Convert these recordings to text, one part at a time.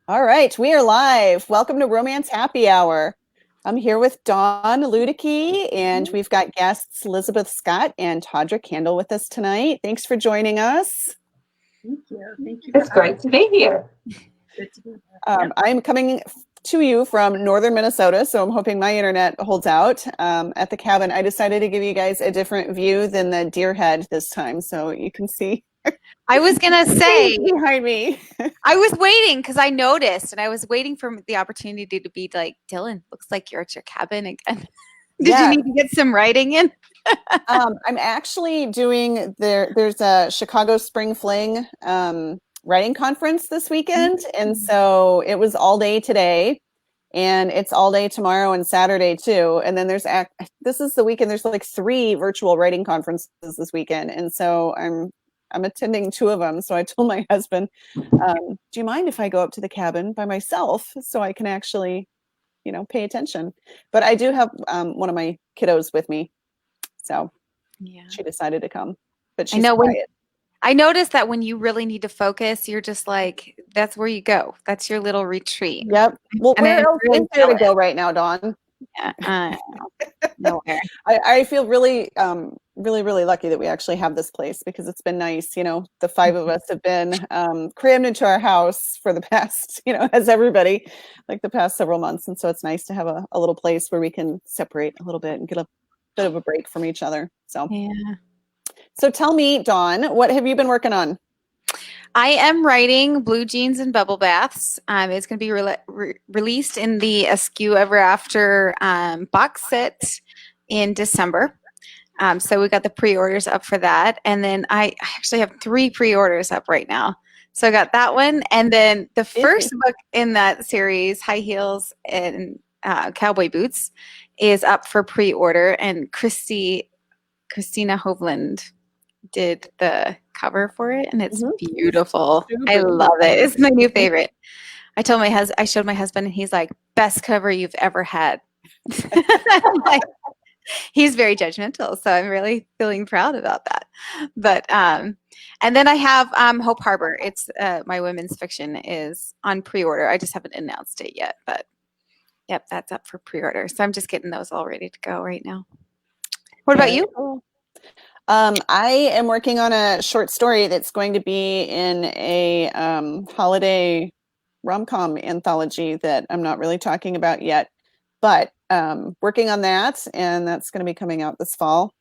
All right, we are live. Welcome to Romance Happy Hour. I'm here with Dawn Luedecke, and we've got guests Lizabeth Scott and Tawdra Kandle with us tonight. Thanks for joining us. Thank you. Thank you. It's great to be here. Good to be here. I'm coming to you from northern Minnesota, so I'm hoping my internet holds out. At the cabin, I decided to give you guys a different view than the deer head this time, so you can see. I was going to say, behind me. I was waiting because I noticed and I was waiting for the opportunity to be like, Dylan, looks like you're at your cabin again. Did you need to get some writing in? I'm actually doing there's a Chicago Spring Fling writing conference this weekend. And so it was all day today and it's all day tomorrow and Saturday too. And then this is the weekend. There's like 3 virtual writing conferences this weekend. And so I'm attending 2 of them. So I told my husband, do you mind if I go up to the cabin by myself so I can actually, pay attention? But I do have one of my kiddos with me. So she decided to come. But she's quiet. I noticed that when you really need to focus, you're just like, that's where you go. That's your little retreat. Yep. Well, where else is there to go right now, Dawn? Yeah, nowhere. I feel really, really lucky that we actually have this place because it's been nice. The 5 of us have been crammed into our house for the past, as everybody, like the past several months. And so it's nice to have a little place where we can separate a little bit and get a bit of a break from each other. So tell me, Dawn, what have you been working on? I am writing Blue Jeans and Bubble Baths. It's going to be released in the Askew Ever After box set in December. So we got the pre-orders up for that. And then I actually have 3 pre-orders up right now. So I got that one. And then the first book in that series, High Heels and Cowboy Boots, is up for pre-order. And Christina Hovland did the cover for it, and it's beautiful. I love it. It's my new favorite. I showed my husband, and he's like, best cover you've ever had. Like, he's very judgmental, so I'm really feeling proud about that. But and then I have Hope Harbor. It's my women's fiction is on pre-order. I just haven't announced it yet, but yep, that's up for pre-order. So I'm just getting those all ready to go right now. What about you? I am working on a short story that's going to be in a holiday rom-com anthology that I'm not really talking about yet, but working on that, and that's going to be coming out this fall.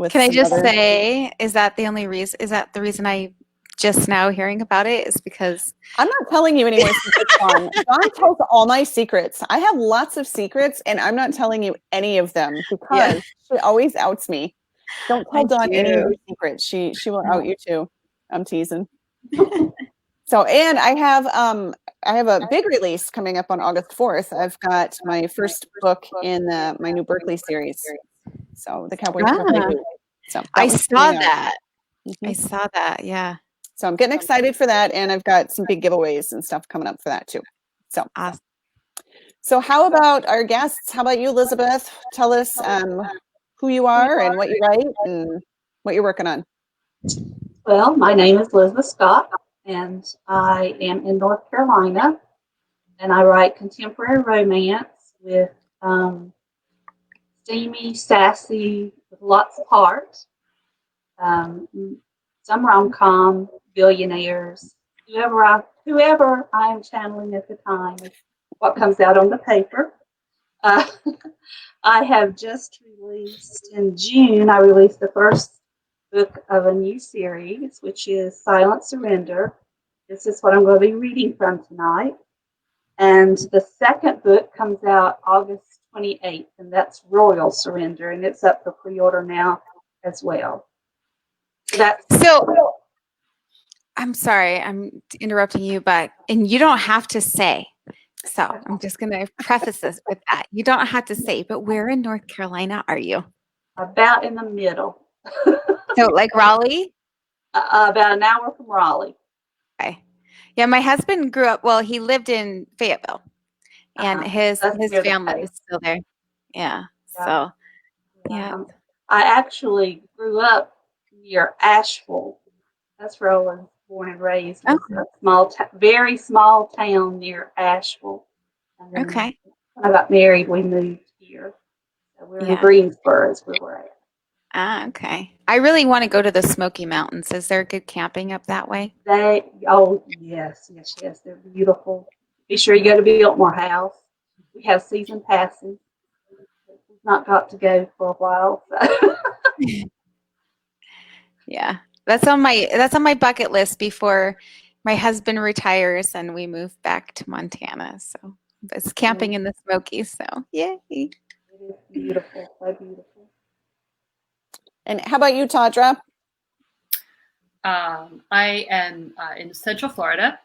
Can I just say, is that the reason I just now hearing about it is because I'm not telling you any more secrets, Dawn. Dawn tells all my secrets. I have lots of secrets, and I'm not telling you any of them because she always outs me. Don't tell Dawn any of your secrets. She will out you too. I'm teasing. So, and I have a big release coming up on August 4th. I've got my first book in my new Berkeley series. So the Cowboys. So I saw that. I saw that. Yeah. So I'm getting excited for that, and I've got some big giveaways and stuff coming up for that too. So awesome. So how about our guests? How about you, Lizabeth? Tell us who you are and what you write and what you're working on. Well, my name is Lizabeth Scott, and I am in North Carolina, and I write contemporary romance with steamy, sassy, with lots of heart. Some rom-com, billionaires, whoever I am channeling at the time is what comes out on the paper. I have just released in June, I released the first book of a new series, which is Silent Surrender. This is what I'm going to be reading from tonight. And the second book comes out August 28th, and that's Royal Surrender, and it's up for pre-order now as well. So I'm sorry, I'm interrupting you, and you don't have to say. So I'm just going to preface this with that. You don't have to say, but where in North Carolina are you? About in the middle. So like Raleigh? About an hour from Raleigh. Okay. Yeah, my husband grew up, he lived in Fayetteville, and his family is still there. Yeah. So, yeah. I actually grew up near Asheville. That's where I was born and raised. Oh. It's a small, very small town near Asheville. And then Okay. when I got married, we moved here. So we're in Yeah. Greensboro is where we're at. Ah, okay. I really want to go to the Smoky Mountains. Is there good camping up that way? Oh, yes, they're beautiful. Be sure you go to Biltmore House. We have season passes. We've not got to go for a while. So. Yeah. That's on my bucket list before my husband retires and we move back to Montana. So it's camping in the Smokies. So yay. It is beautiful, so beautiful. And how about you, Tawdra? I am in Central Florida,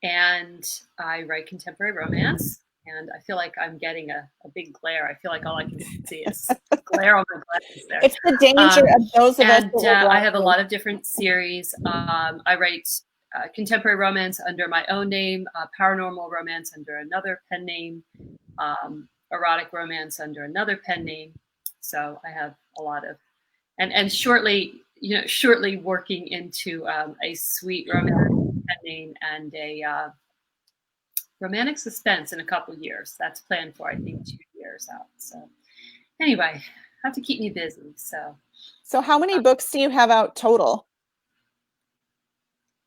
and I write contemporary romance. And I feel like I'm getting a big glare. I feel like all I can see is glare on my glasses there. It's the danger of those of us. And I have a lot of different series. I write contemporary romance under my own name, paranormal romance under another pen name, erotic romance under another pen name. So I have a lot of, and shortly working into a sweet romance pen name and a romantic suspense in a couple years. That's planned for, I think, 2 years out. So anyway, have to keep me busy. So how many books do you have out total?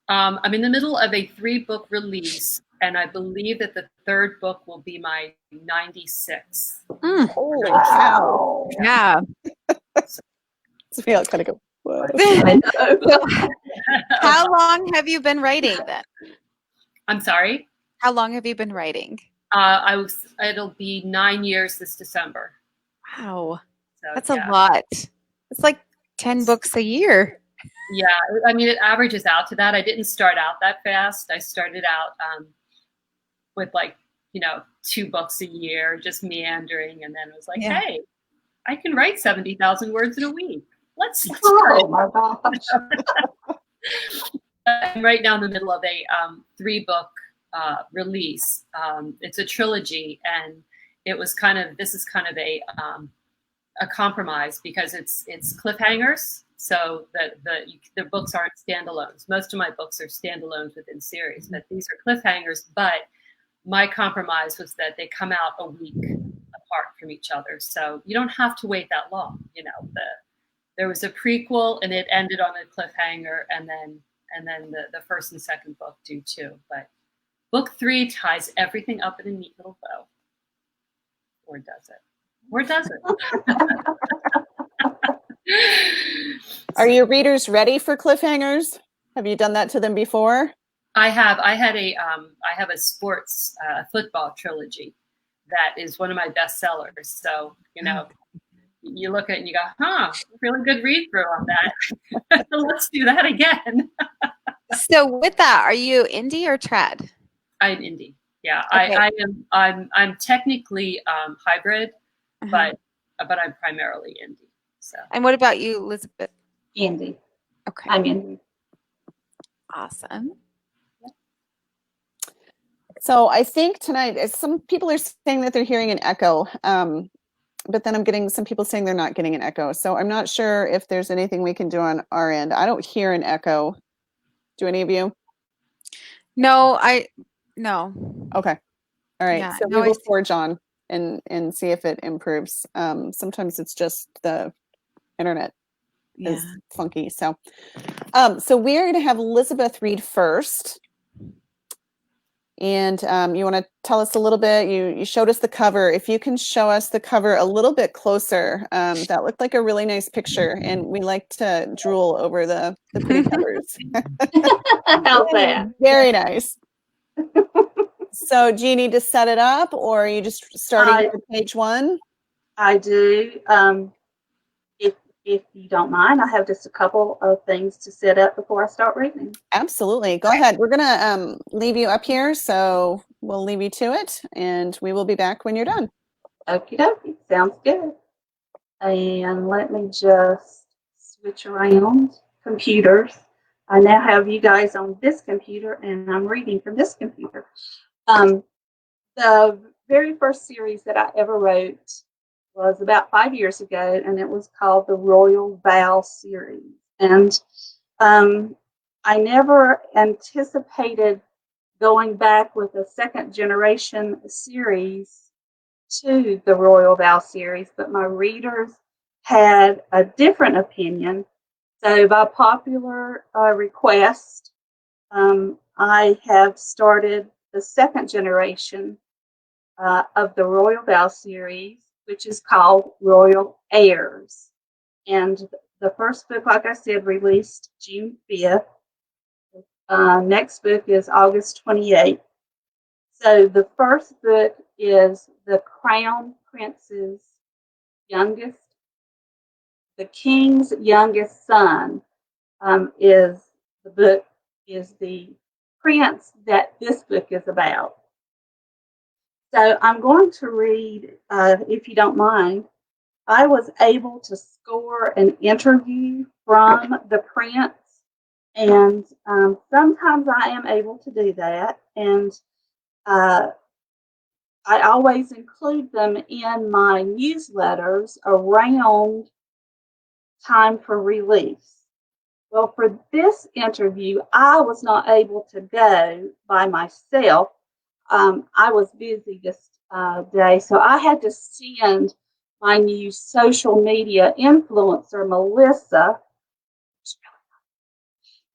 I'm in the middle of a 3-book release, and I believe that the 3rd book will be my 96. Holy cow. Yeah. Sophia, it's kind of go, what? How long have you been writing then? I'm sorry? How long have you been writing? It'll be 9 years this December. Wow. So, That's a lot. It's like 10 books a year. Yeah, I mean, it averages out to that. I didn't start out that fast. I started out with 2 books a year, just meandering. And then it was like, hey, I can write 70,000 words in a week. Let's try. Oh my gosh. I'm right now in the middle of a 3-book release. It's a trilogy, and this is kind of a compromise because it's cliffhangers. So the books aren't standalones. Most of my books are standalones within series, but these are cliffhangers. But my compromise was that they come out a week apart from each other, so you don't have to wait that long. There was a prequel, and it ended on a cliffhanger, and then the first and second book do too. But book 3 ties everything up in a neat little bow, or does it? Or does it? Are your readers ready for cliffhangers? Have you done that to them before? I have. I have a sports football trilogy that is one of my best sellers. So, you look at it and you go, really good read through on that. Let's do that again. So with that, are you indie or trad? I'm indie. Yeah, Okay. I'm technically hybrid, but I'm primarily indie. So. And what about you, Lizabeth? Indie. Okay. I'm indie. Awesome. So I think tonight, some people are saying that they're hearing an echo, but then I'm getting some people saying they're not getting an echo. So I'm not sure if there's anything we can do on our end. I don't hear an echo. Do any of you? No, no. Okay. All right. Yeah, So no, we will forge on and see if it improves. Sometimes it's just the internet is funky. So we are going to have Lizabeth read first. And you want to tell us a little bit, you showed us the cover. If you can show us the cover a little bit closer, that looked like a really nice picture, and we like to drool over the pretty covers. How's that? Very nice. So do you need to set it up, or are you just starting with page 1? I do. If you don't mind, I have just a couple of things to set up before I start reading. Absolutely. Go ahead. We're going to leave you up here, so we'll leave you to it, and we will be back when you're done. Okie dokie. Sounds good. And let me just switch around computers. I now have you guys on this computer, and I'm reading from this computer. The very first series that I ever wrote was about 5 years ago, and it was called the Royal Vow series. And I never anticipated going back with a second generation series to the Royal Vow series, but my readers had a different opinion. So by popular request, I have started the second generation of the Royal Vow series, which is called Royal Heirs. And the first book, like I said, released June 5th. Next book is August 28th. So the first book is the Crown Prince's youngest, the King's youngest son is the prince that this book is about. So I'm going to read, if you don't mind. I was able to score an interview from the prince, and sometimes I am able to do that, and I always include them in my newsletters around time for release. Well, for this interview, I was not able to go by myself. I was busy this day, so I had to send my new social media influencer, Melissa,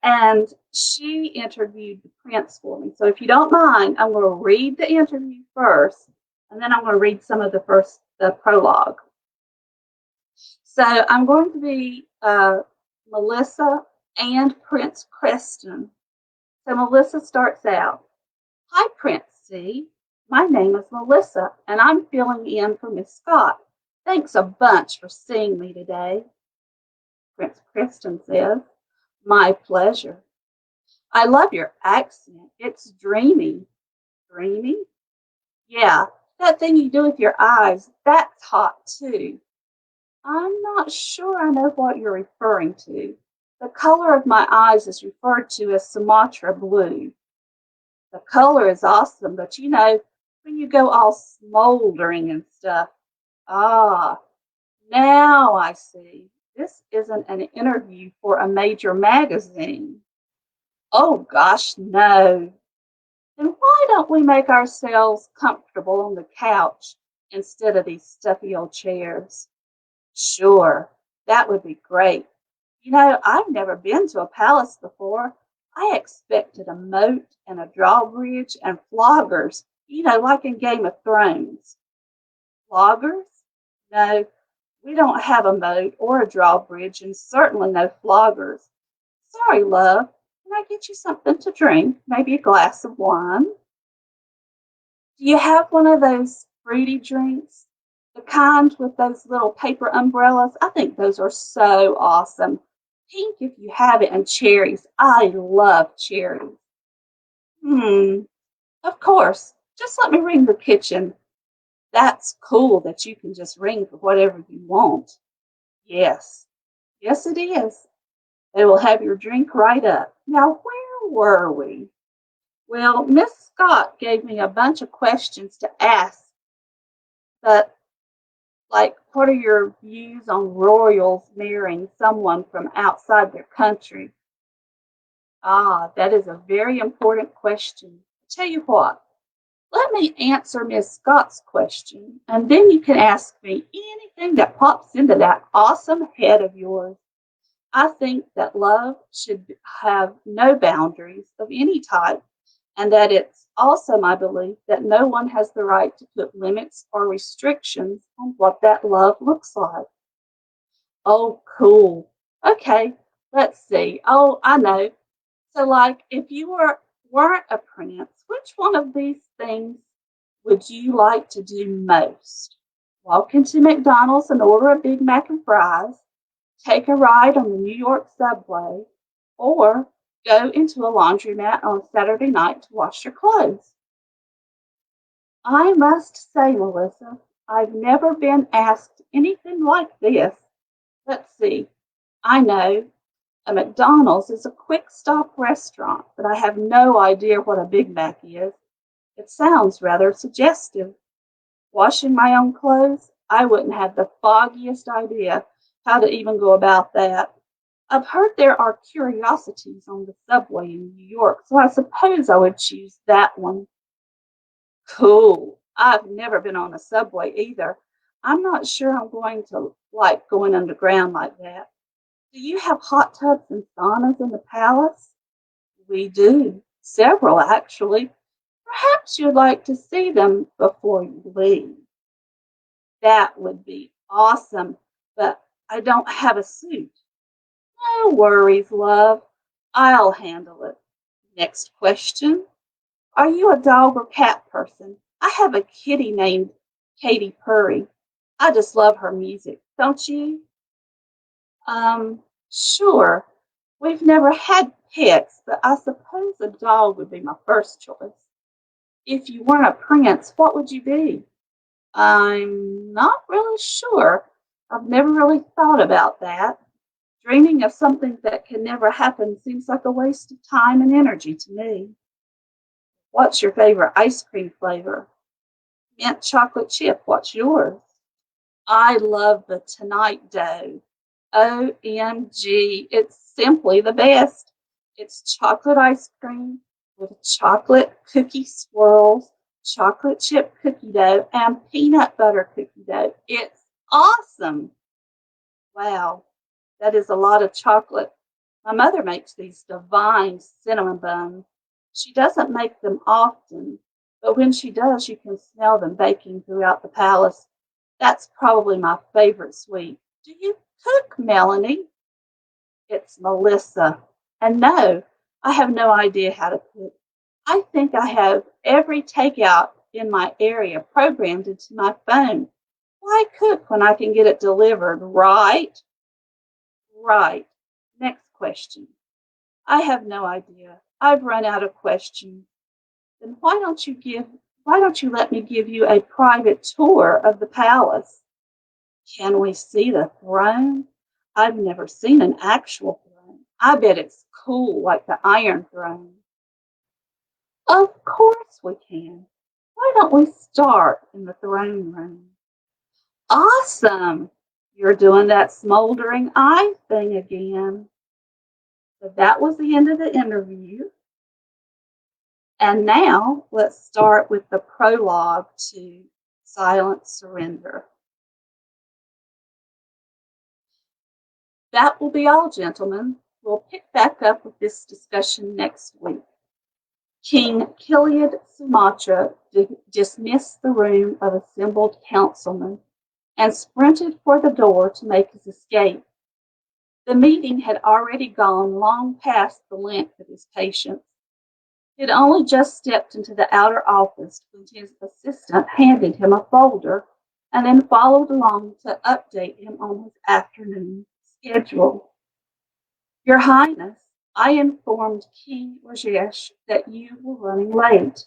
and she interviewed the prince for me. So if you don't mind, I'm going to read the interview first, and then I'm going to read some of the prologue. So I'm going to be Melissa and Prince Creston. So Melissa starts out, "Hi, Prince C. My name is Melissa, and I'm filling in for Miss Scott. Thanks a bunch for seeing me today." Prince Creston says, "My pleasure. I love your accent. It's dreamy." "Dreamy?" "Yeah, that thing you do with your eyes, that's hot too." "I'm not sure I know what you're referring to. The color of my eyes is referred to as Sumatra blue." "The color is awesome, but you know, when you go all smoldering and stuff." "Ah, now I see. This isn't an interview for a major magazine." "Oh gosh, no. Then why don't we make ourselves comfortable on the couch instead of these stuffy old chairs?" "Sure, that would be great. You know, I've never been to a palace before. I expected a moat and a drawbridge and floggers, you know, like in Game of Thrones." "Floggers? No, we don't have a moat or a drawbridge, and certainly no floggers. Sorry, love. Can I get you something to drink? Maybe a glass of wine?" "Do you have one of those fruity drinks? The kind with those little paper umbrellas? I think those are so awesome. Pink if you have it, and cherries. I love cherries." Of course. Just let me ring the kitchen." "That's cool that you can just ring for whatever you want." "Yes. Yes, it is. They will have your drink right up. Now, where were we? Well, Miss Scott gave me a bunch of questions to ask, but like, what are your views on royals marrying someone from outside their country?" "Ah, that is a very important question. Tell you what, let me answer Miss Scott's question, and then you can ask me anything that pops into that awesome head of yours. I think that love should have no boundaries of any type, and that it's also my belief that no one has the right to put limits or restrictions on what that love looks like." "Oh, cool. Okay, let's see. Oh, I know. So, like, if you weren't a prince, which one of these things would you like to do most? Walk into McDonald's and order a Big Mac and fries, take a ride on the New York subway, or go into a laundromat on Saturday night to wash your clothes?" "I must say, Melissa, I've never been asked anything like this. Let's see. I know a McDonald's is a quick stop restaurant, but I have no idea what a Big Mac is. It sounds rather suggestive. Washing my own clothes? I wouldn't have the foggiest idea how to even go about that. I've heard there are curiosities on the subway in New York, so I suppose I would choose that one. Cool. I've never been on a subway either. I'm not sure I'm going to like going underground like that. Do you have hot tubs and saunas in the palace? We do. Several, actually. Perhaps you'd like to see them before you leave. That would be awesome, but I don't have a suit. No worries, love. I'll handle it. Next question. Are you a dog or cat person? I have a kitty named Katy Purry. I just love her music. Don't you? Sure. We've never had pets, but I suppose a dog would be my first choice. If you weren't a prince, what would you be? I'm not really sure. I've never really thought about that. Dreaming of something that can never happen seems like a waste of time and energy to me. What's your favorite ice cream flavor? Mint chocolate chip. What's yours? I love the Tonight Dough. OMG, it's simply the best. It's chocolate ice cream with chocolate cookie swirls, chocolate chip cookie dough, and peanut butter cookie dough. It's awesome. Wow, that is a lot of chocolate. My mother makes these divine cinnamon buns. She doesn't make them often, but when she does, you can smell them baking throughout the palace. That's probably my favorite sweet. Do you cook, Melanie? It's Melissa. And no, I have no idea how to cook. I think I have every takeout in my area programmed into my phone. Why cook when I can get it delivered, right? Right. Next question. I have no idea. I've run out of questions. Then why don't you let me give you a private tour of the palace? Can we see the throne? I've never seen an actual throne. I bet it's cool like the Iron Throne. Of course we can. Why don't we start in the throne room? Awesome! You're doing that smoldering eye thing again. So that was the end of the interview. And now let's start with the prologue to Silent Surrender. That will be all, gentlemen. We'll pick back up with this discussion next week. King Kiliad Sumatra dismissed the room of assembled councilmen and sprinted for the door to make his escape. The meeting had already gone long past the length of his patience. He had only just stepped into the outer office when his assistant handed him a folder and then followed along to update him on his afternoon schedule. Your Highness, I informed King Rajesh that you were running late.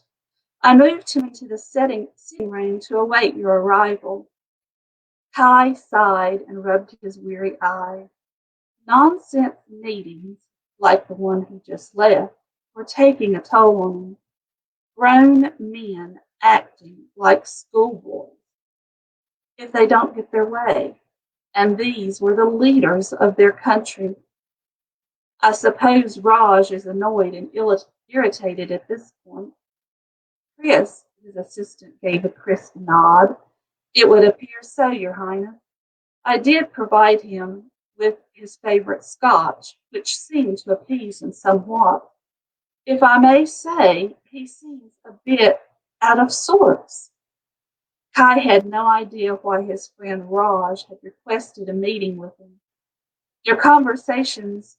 I moved him into the sitting room to await your arrival. Kai sighed and rubbed his weary eye. Nonsense meetings, like the one he just left, were taking a toll on him. Grown men acting like schoolboys if they don't get their way, and these were the leaders of their country. I suppose Raj is annoyed and irritated at this point. Chris, his assistant, gave a crisp nod. It would appear so, Your Highness. I did provide him with his favorite scotch, which seemed to appease him somewhat. If I may say, he seems a bit out of sorts. Kai had no idea why his friend Raj had requested a meeting with him. Their conversations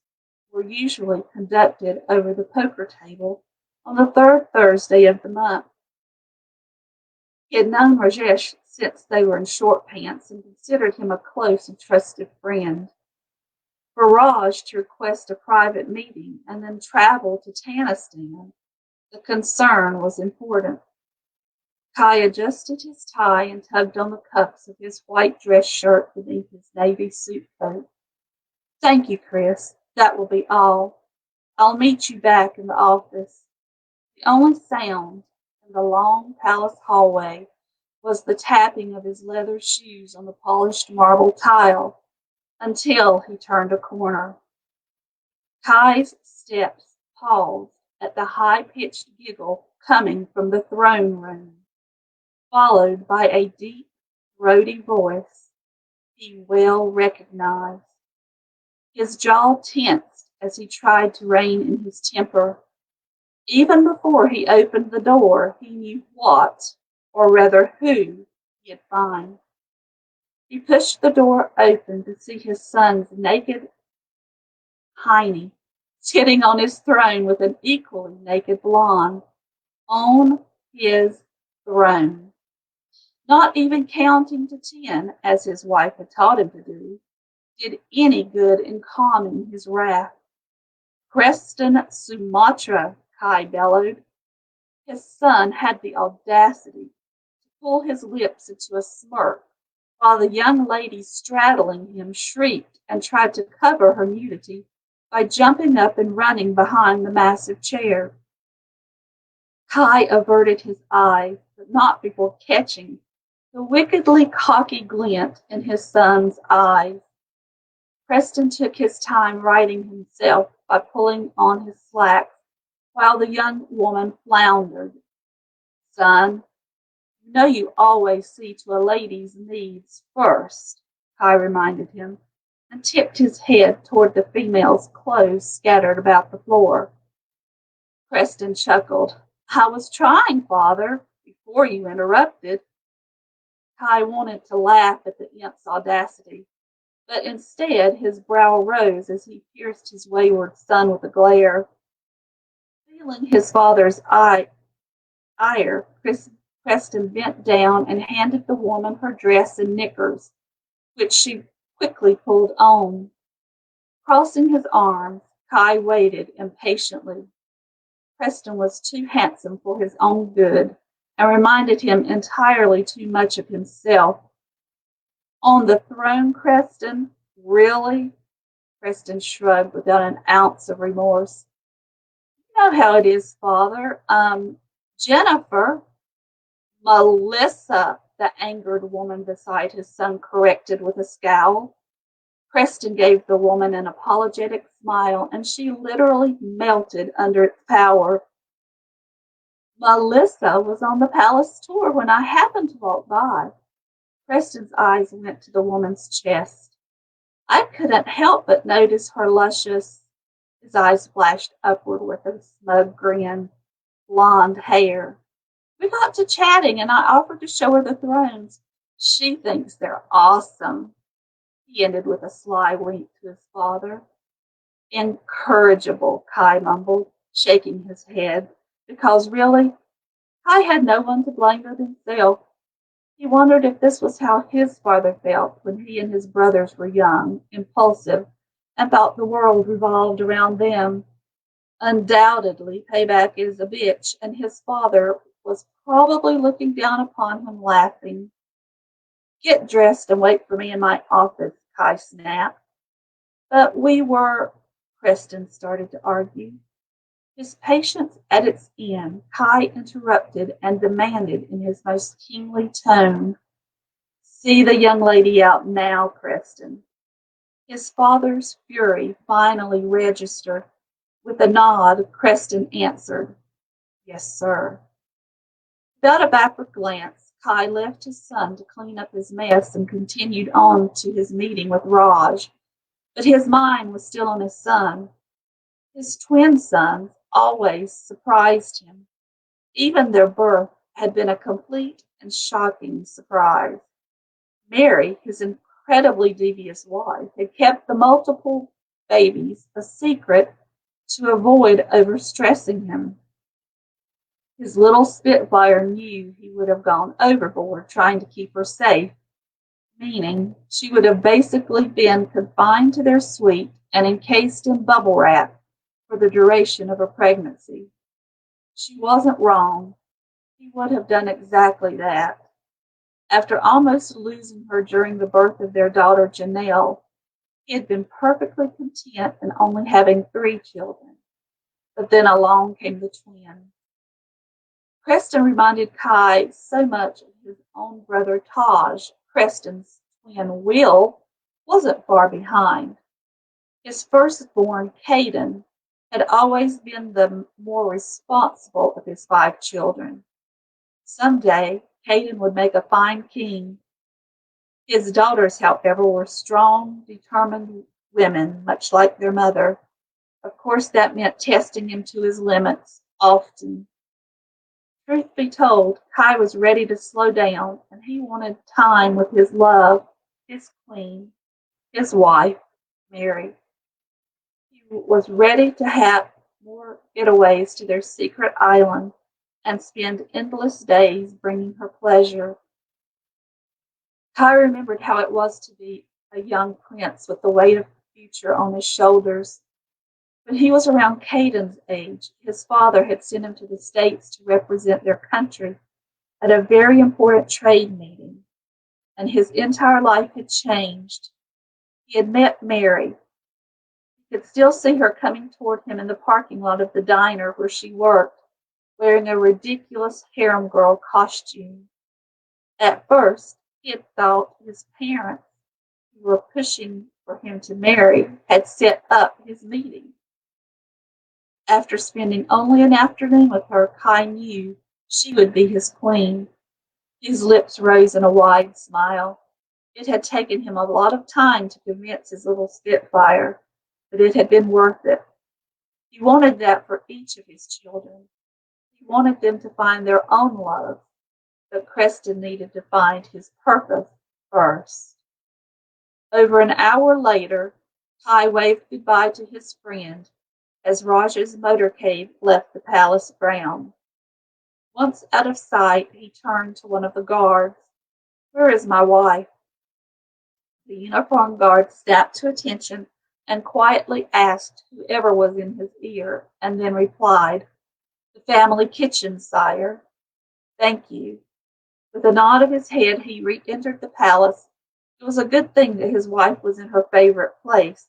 were usually conducted over the poker table on the third Thursday of the month. He had known Rajesh since they were in short pants and considered him a close and trusted friend. For Raj to request a private meeting and then travel to Tanistan, the concern was important. Kai adjusted his tie and tugged on the cuffs of his white dress shirt beneath his navy suit coat. Thank you, Chris. That will be all. I'll meet you back in the office. The only sound in the long palace hallway was the tapping of his leather shoes on the polished marble tile until he turned a corner. Kai's steps paused at the high-pitched giggle coming from the throne room, followed by a deep, throaty voice he well recognized. His jaw tensed as he tried to rein in his temper. Even before he opened the door, he knew what, or rather who, he'd find. He pushed the door open to see his son's naked hiney sitting on his throne with an equally naked blonde on his throne, not even counting to 10, as his wife had taught him to do, did any good in calming his wrath. Preston Sumatra, Kai bellowed. His son had the audacity to pull his lips into a smirk, while the young lady straddling him shrieked and tried to cover her nudity by jumping up and running behind the massive chair. Kai averted his eyes, but not before catching the wickedly cocky glint in his son's eyes. Preston took his time righting himself by pulling on his slacks, while the young woman floundered. Son, you know you always see to a lady's needs first, Kai reminded him, and tipped his head toward the female's clothes scattered about the floor. Preston chuckled. I was trying, Father, before you interrupted. Kai wanted to laugh at the imp's audacity, but instead his brow rose as he pierced his wayward son with a glare. Feeling his father's ire, Preston bent down and handed the woman her dress and knickers, which she quickly pulled on. Crossing his arms, Kai waited impatiently. Preston was too handsome for his own good and reminded him entirely too much of himself. On the throne, Preston? Really? Preston shrugged without an ounce of remorse. You know how it is, Father. Jennifer. Melissa, the angered woman beside his son corrected with a scowl. Preston gave the woman an apologetic smile, and she literally melted under its power. Melissa was on the palace tour when I happened to walk by. Preston's eyes went to the woman's chest. I couldn't help but notice her luscious, his eyes flashed upward with a smug grin, blonde hair. We got to chatting, and I offered to show her the thrones. She thinks they're awesome. He ended with a sly wink to his father. Incorrigible, Kai mumbled, shaking his head, because really, Kai had no one to blame but himself. He wondered if this was how his father felt when he and his brothers were young, impulsive, and thought the world revolved around them. Undoubtedly, payback is a bitch, and his father was probably looking down upon him laughing. Get dressed and wait for me in my office, Kai snapped. But Preston started to argue. His patience at its end, Kai interrupted and demanded in his most kingly tone, See the young lady out now, Preston. His father's fury finally registered. With a nod, Preston answered, Yes, sir. Without a backward glance, Kai left his son to clean up his mess and continued on to his meeting with Raj. But his mind was still on his son. His twin sons always surprised him. Even their birth had been a complete and shocking surprise. Mary, his incredibly devious wife, had kept the multiple babies a secret to avoid overstressing him. His little Spitfire knew he would have gone overboard trying to keep her safe, meaning she would have basically been confined to their suite and encased in bubble wrap for the duration of her pregnancy. She wasn't wrong. He would have done exactly that. After almost losing her during the birth of their daughter Janelle, he had been perfectly content in only having 3 children. But then along came the twin. Preston reminded Kai so much of his own brother Taj. Preston's twin Will wasn't far behind. His firstborn, Caden, had always been the more responsible of his 5 children. Someday, Caden would make a fine king. His daughters, however, were strong, determined women, much like their mother. Of course, that meant testing him to his limits, often. Truth be told, Kai was ready to slow down, and he wanted time with his love, his queen, his wife, Mary. He was ready to have more getaways to their secret island and spend endless days bringing her pleasure. Kai remembered how it was to be a young prince with the weight of the future on his shoulders. When he was around Caden's age, his father had sent him to the States to represent their country at a very important trade meeting, and his entire life had changed. He had met Mary. He could still see her coming toward him in the parking lot of the diner where she worked, wearing a ridiculous harem girl costume. At first, he had thought his parents, who were pushing for him to marry, had set up his meeting. After spending only an afternoon with her, Kai knew she would be his queen. His lips rose in a wide smile. It had taken him a lot of time to convince his little spitfire, but it had been worth it. He wanted that for each of his children. He wanted them to find their own love, but Creston needed to find his purpose first. Over an hour later, Kai waved goodbye to his friend as Raj's motorcade left the palace ground. Once out of sight, he turned to one of the guards. "Where is my wife?" The uniformed guard snapped to attention and quietly asked whoever was in his ear, and then replied, "The family kitchen, sire." "Thank you." With a nod of his head, he re-entered the palace. It was a good thing that his wife was in her favorite place,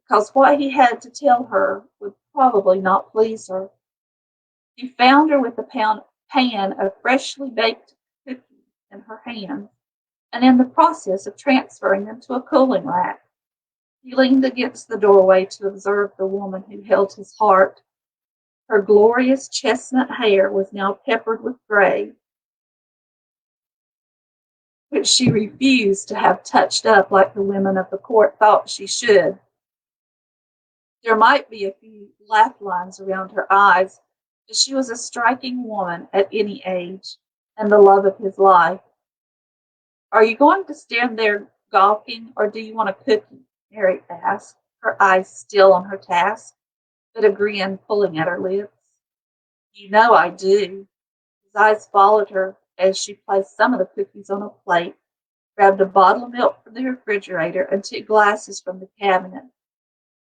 because what he had to tell her would probably not please her. He found her with a pan of freshly baked cookies in her hand, and in the process of transferring them to a cooling rack. He leaned against the doorway to observe the woman who held his heart. Her glorious chestnut hair was now peppered with gray, which she refused to have touched up like the women of the court thought she should. There might be a few laugh lines around her eyes, but she was a striking woman at any age, and the love of his life. "Are you going to stand there gawking, or do you want a cookie?" Mary asked, her eyes still on her task, but a grin pulling at her lips. "You know I do." His eyes followed her as she placed some of the cookies on a plate, grabbed a bottle of milk from the refrigerator, and 2 glasses from the cabinet.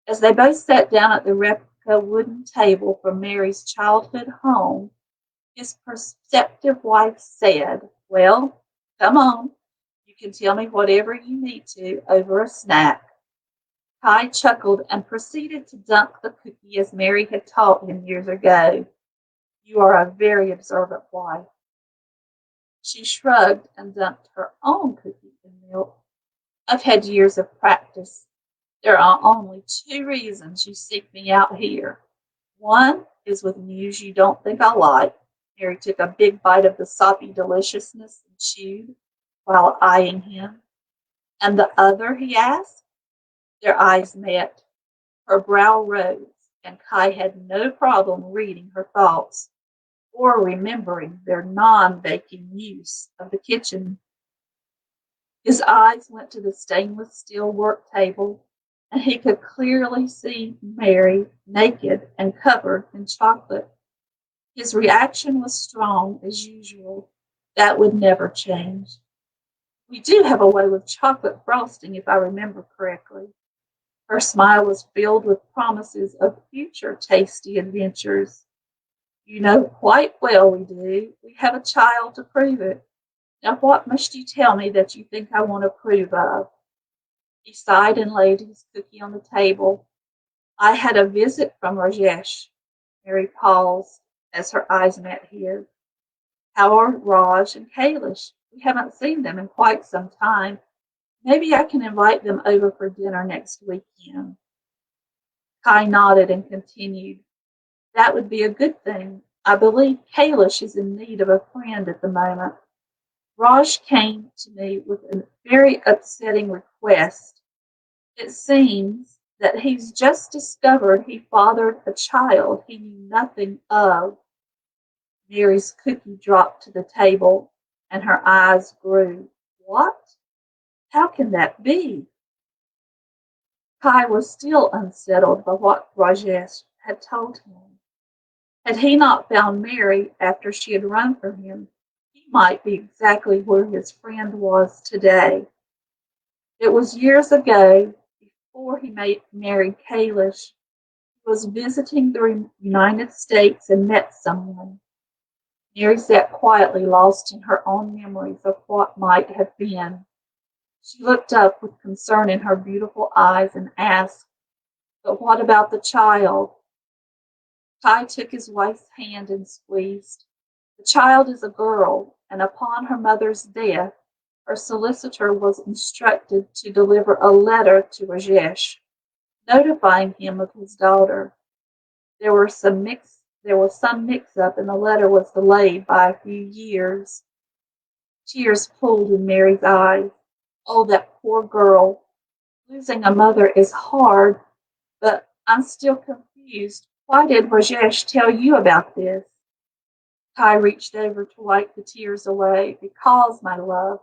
As they both sat down at the replica wooden table from Mary's childhood home, his perceptive wife said, "Well, come on. You can tell me whatever you need to over a snack." Kai chuckled and proceeded to dunk the cookie as Mary had taught him years ago. "You are a very observant wife." She shrugged and dunked her own cookie in milk. "I've had years of practice. There are only 2 reasons you seek me out here. One is with news you don't think I like." Mary took a big bite of the soppy deliciousness and chewed while eyeing him. "And the other?" he asked. Their eyes met. Her brow rose, and Kai had no problem reading her thoughts or remembering their non-baking use of the kitchen. His eyes went to the stainless steel work table, and he could clearly see Mary naked and covered in chocolate. His reaction was strong as usual. That would never change. "We do have a way with chocolate frosting, if I remember correctly." Her smile was filled with promises of future tasty adventures. "You know quite well we do. We have a child to prove it. Now what must you tell me that you think I won't approve of?" He sighed and laid his cookie on the table. "I had a visit from Rajesh." Mary paused as her eyes met his. "How are Raj and Kailash? We haven't seen them in quite some time. Maybe I can invite them over for dinner next weekend." Kai nodded and continued. That would be a good thing. I believe Kailash is in need of a friend at the moment. Raj came to me with a very upsetting request. It seems that he's just discovered he fathered a child he knew nothing of. Mary's cookie dropped to the table, and her eyes grew. What? How can that be? Kai was still unsettled by what Rajesh had told him. Had he not found Mary after she had run from him, he might be exactly where his friend was today. It was years ago, before he married Kailash. He was visiting the United States and met someone. Mary sat quietly, lost in her own memories of what might have been. She looked up with concern in her beautiful eyes and asked, But what about the child? Kai took his wife's hand and squeezed. The child is a girl, and upon her mother's death, her solicitor was instructed to deliver a letter to Rajesh, notifying him of his daughter. There was some mix-up, and the letter was delayed by a few years. Tears pooled in Mary's eyes. Oh, that poor girl. Losing a mother is hard, but I'm still confused. Why did Rajesh tell you about this? Kai reached over to wipe the tears away. Because, my love,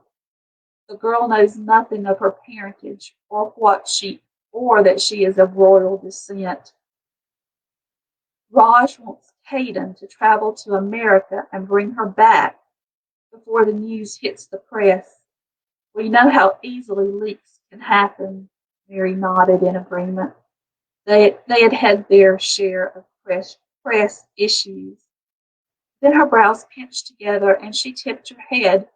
the girl knows nothing of her parentage or that she is of royal descent. Raj wants Caden to travel to America and bring her back before the news hits the press. We know how easily leaks can happen. Mary nodded in agreement. They had had their share of press issues. Then her brows pinched together and she tipped her head.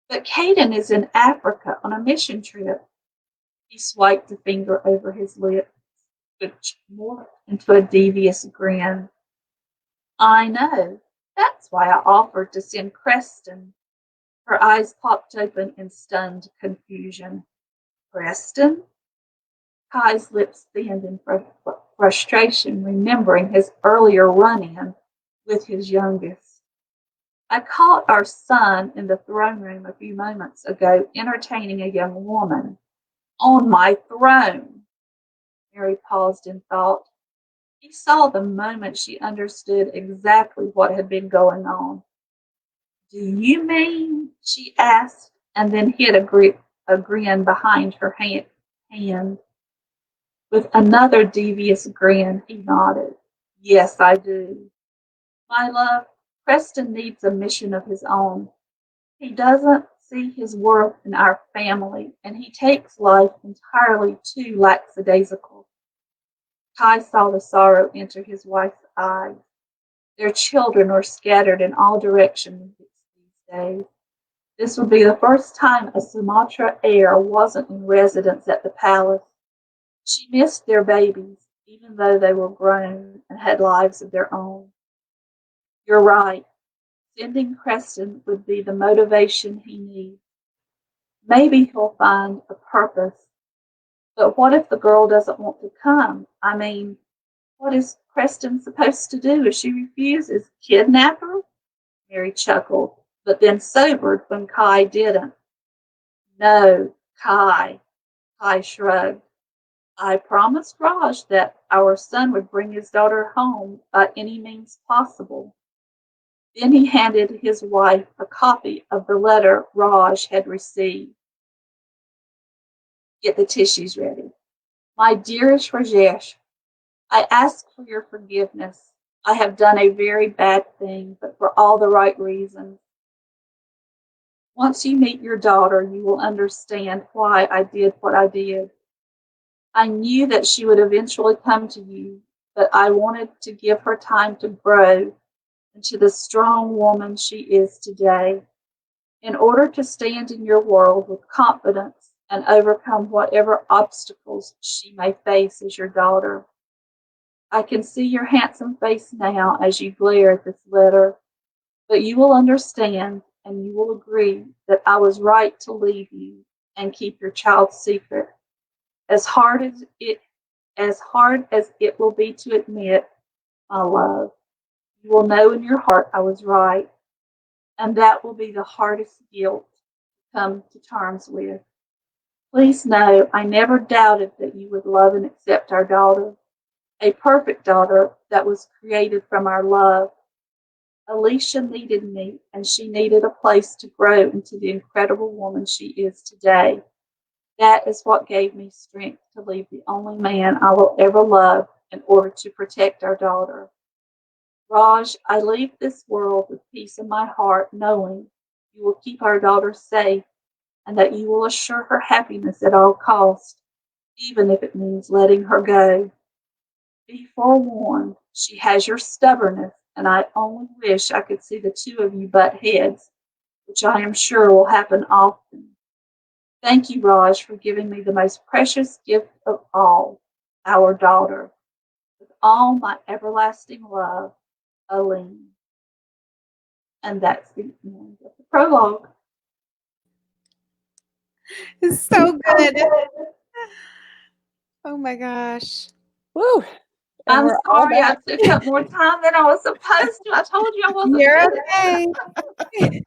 But Caden is in Africa on a mission trip. He swiped a finger over his lips, which morphed into a devious grin. I know. That's why I offered to send Preston. Her eyes popped open in stunned confusion. Preston? Kai's lips thinned in frustration, remembering his earlier run-in with his youngest. I caught our son in the throne room a few moments ago entertaining a young woman. On my throne. Mary paused in thought. He saw the moment she understood exactly what had been going on. Do you mean? She asked, and then hid a grin behind her hand. With another devious grin, he nodded. Yes, I do. My love, Preston needs a mission of his own. He doesn't see his worth in our family, and he takes life entirely too lackadaisical. Kai saw the sorrow enter his wife's eyes. Their children were scattered in all directions these days. This would be the first time a Sumatra heir wasn't in residence at the palace. She missed their babies, even though they were grown and had lives of their own. You're right. Sending Preston would be the motivation he needs. Maybe he'll find a purpose. But what if the girl doesn't want to come? I mean, what is Preston supposed to do if she refuses? Kidnap her? Mary chuckled, but then sobered when Kai didn't. No, Kai. Kai shrugged. I promised Raj that our son would bring his daughter home by any means possible. Then he handed his wife a copy of the letter Raj had received. Get the tissues ready. My dearest Rajesh, I ask for your forgiveness. I have done a very bad thing, but for all the right reasons. Once you meet your daughter, you will understand why I did what I did. I knew that she would eventually come to you, but I wanted to give her time to grow into the strong woman she is today. In order to stand in your world with confidence and overcome whatever obstacles she may face as your daughter. I can see your handsome face now as you glare at this letter, but you will understand and you will agree that I was right to leave you and keep your child's secret. As hard as it as hard as it will be to admit, my love, you will know in your heart I was right, and that will be the hardest guilt to come to terms with. Please know I never doubted that you would love and accept our daughter, a perfect daughter that was created from our love. Alicia needed me, and she needed a place to grow into the incredible woman she is today. That is what gave me strength to leave the only man I will ever love in order to protect our daughter. Raj, I leave this world with peace in my heart, knowing you will keep our daughter safe and that you will assure her happiness at all costs, even if it means letting her go. Be forewarned, she has your stubbornness, and I only wish I could see the two of you butt heads, which I am sure will happen often. Thank you, Raj, for giving me the most precious gift of all, our daughter. With all my everlasting love, Aline. And that's the end of the prologue. It's so good. Oh my gosh. Woo. And I'm we're all sorry I back. took up more time than I was supposed to. I told you I wasn't You're finished. okay.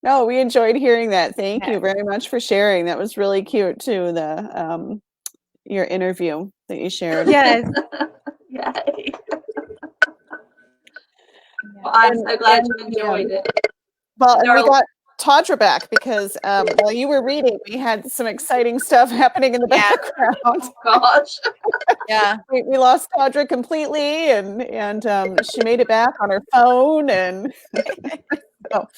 No, we enjoyed hearing that. Thank Yeah. you very much for sharing. That was really cute too. The your interview that you shared. Yes. Yay. Well, I'm so glad you enjoyed it. Well, and There we are- got Tawdra back because while you were reading, we had some exciting stuff happening in the Yeah. background. Oh, gosh. Yeah. We lost Tawdra completely, and she made it back on her phone, and so,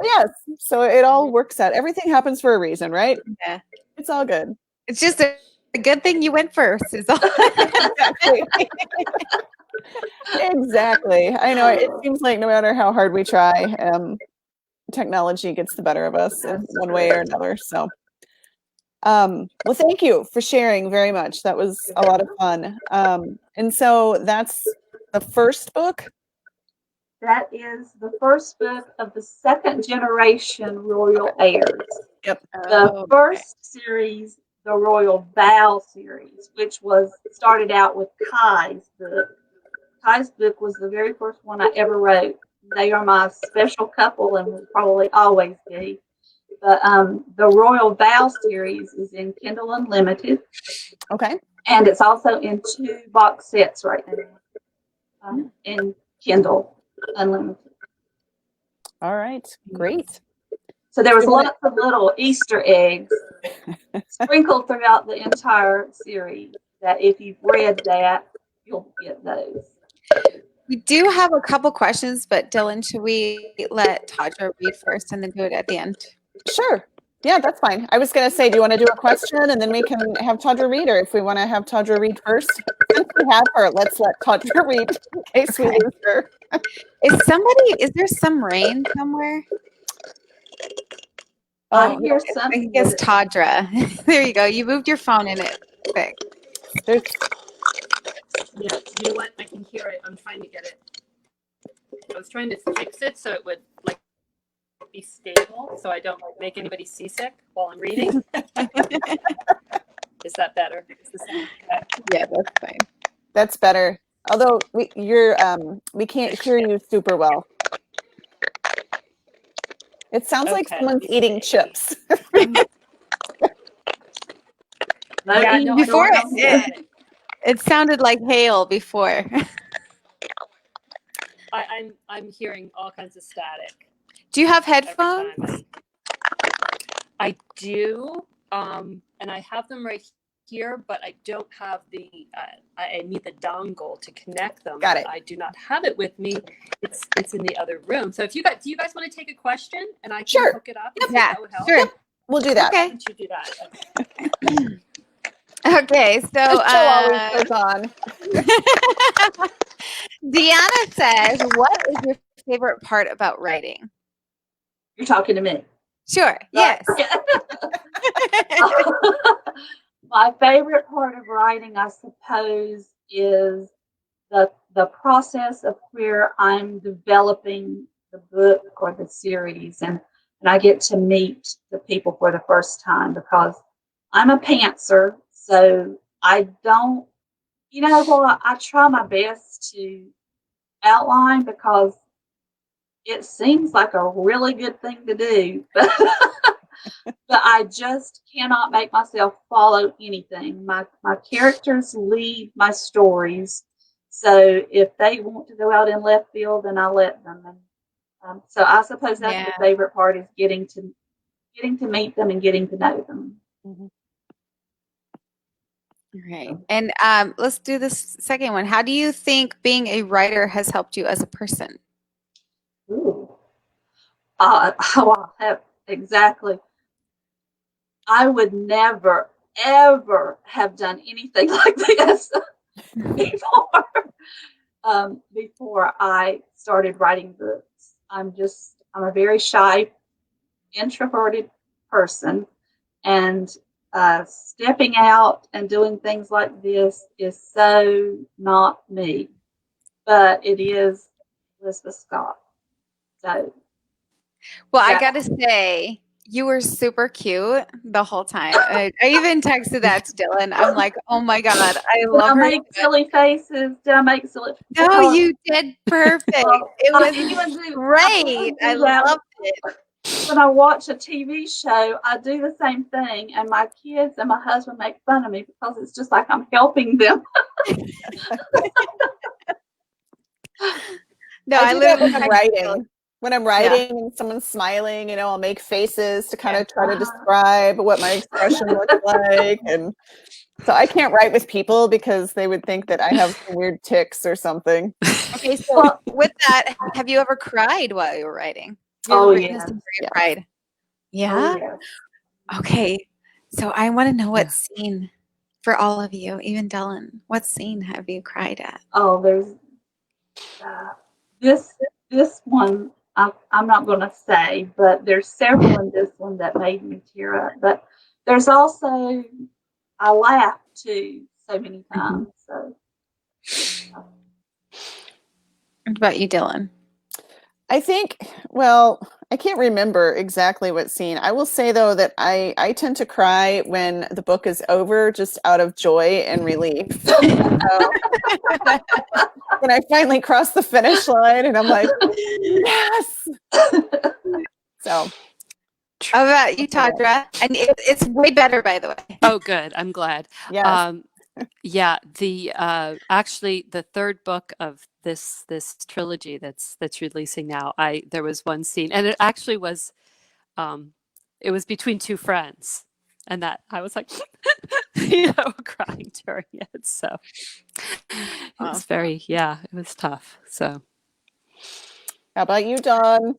yes, so it all works out. Everything happens for a reason, right? Yeah. It's all good. It's just a good thing you went first, is all. Exactly. Exactly. I know it seems like no matter how hard we try, technology gets the better of us in one way or another. So, well, thank you for sharing very much. That was a lot of fun. And so that's the first book. That is the first book of the second generation Royal Heirs. Yep. The first series, the Royal Vow series, which was started out with Kai's book. Kai's book was the very first one I ever wrote. They are my special couple and will probably always be. But the Royal Vow series is in Kindle Unlimited. Okay. And it's also in 2 box sets right now in Kindle Unlimited. All right. Great. So there was lots of little Easter eggs sprinkled throughout the entire series that if you've read that, you'll get those. We do have a couple questions, but Dylan, should we let Tawdra read first and then do it at the end? Sure. Yeah, that's fine. I was going to say, do you want to do a question and then we can have Tawdra read, or if we want to have Tawdra read first? Since we have her, let's let Tawdra read in case we lose her. Is there some rain somewhere? I Oh, hear I something. think it's Tawdra. There you go. You moved your phone in it quick. there's Yeah, you know what? I can hear it. I'm trying to get it. I was trying to fix it so it would like be stable, so I don't make anybody seasick while I'm reading. Is that better? Is the sound okay? Yeah, that's fine. that's better. Although we can't hear you super well. It sounds like Okay, someone's let me eating see. chips. Yeah, no, Before I don't know. it sounded like hail before. I'm hearing all kinds of static Do you have every headphones? time. I do, and I have them right here, but I don't have the. I need the dongle to connect them. Got it. I do not have it with me. It's in the other room. So if you guys, do you guys want to take a question and I can Sure. hook it up? Yep. And see if that would help? Sure. We'll do that. Okay. Why don't you do that? Okay, so The show always goes on. Deanna says, "What is your favorite part about writing?" You're talking to me. Sure. Yes. My favorite part of writing, I suppose, is the process of where I'm developing the book or the series, and I get to meet the people for the first time because I'm a pantser, So I don't, I try my best to outline because it seems like a really good thing to do, but I just cannot make myself follow anything. My characters lead my stories, so if they want to go out in left field, then I let them. And so I suppose that's Yeah. the favorite part is getting to meet them and getting to know them. Mhm. Right. And let's do this second one. How do you think being a writer has helped you as a person? Ooh. Exactly. I would never, ever have done anything like this before. Before I started writing books, I'm a very shy, introverted person, and stepping out and doing things like this is so not me. But it is Elizabeth Scott. So Well, I yeah. gotta say, you were super cute the whole time. I even texted that to Dylan. I'm like, oh my God, I Did love I her. make silly faces? Did I make silly? No, Because you did perfect. It I was even do. great. I do that loved it. when I watch a TV show. I do the same thing, and my kids and my husband make fun of me because it's just like I'm helping them. No, I I do that literally when I'm texted Dylan. writing. When I'm writing and someone's smiling, I'll make faces to kind of try to describe what my expression looks like. And so I can't write with people because they would think that I have some weird tics or something. Okay, so with that, have you ever cried while you were writing? Have you ever written a yes. scene where you Yes. cried? Oh Yeah? yes. Okay. So I want to know what Yeah. scene for all of you, even Dylan, what scene have you cried at? Oh, there's this one. I'm not going to say, but there's several in this one that made me tear up. But there's also I laughed too so many times. So What about you, Dylan? I think, well, I can't remember exactly what scene. I will say, though, that I tend to cry when the book is over just out of joy and relief. So, when I finally cross the finish line and I'm like, yes. So, How about you, Tawdra? And it's way better, by the way. Oh, good. I'm glad. yes. Yeah, the actually the third book of this trilogy that's releasing now, there was one scene, and it actually was it was between two friends, and that I was like, crying during it. So it was it was tough. So How about you, Dawn?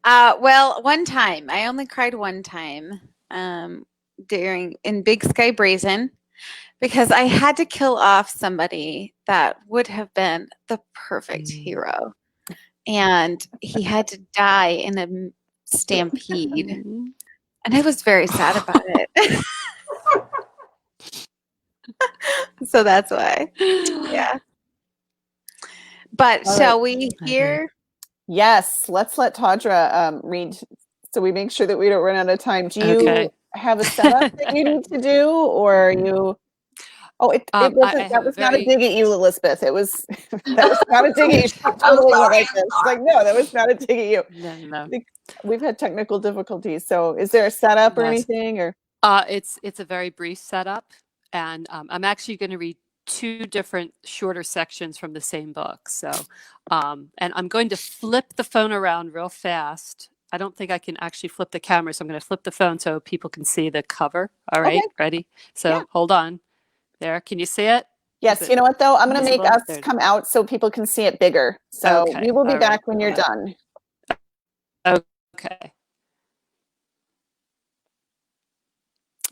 Well, one time I only cried one time in Big Sky Brazen because I had to kill off somebody that would have been the perfect hero, and he had to die in a stampede, and I was very sad about it. So that's why. Yeah. But All shall right. we hear? Yes, let's let Tawdra read so we make sure that we don't run out of time. Do you Okay. have a setup that you need to do, or are you? Oh, it I wasn't. That have a was not a very dig at you, Elizabeth. It was that was not a dig at you. She totally went like this. She's like, no, that was not a dig at you. no. We've had technical difficulties. So, is there a setup or Yes. anything, or? It's a very brief setup, and I'm actually going to read two different shorter sections from the same book. So, and I'm going to flip the phone around real fast. I don't think I can actually flip the camera, so I'm going to flip the phone so people can see the cover. All right, Okay. ready? So Yeah. hold on. There, can you see it? Yes. You know what, though? I'm going to make visible? us There. come out so people can see it bigger. So Okay. we will be All back right. when you're Yeah. done. Okay.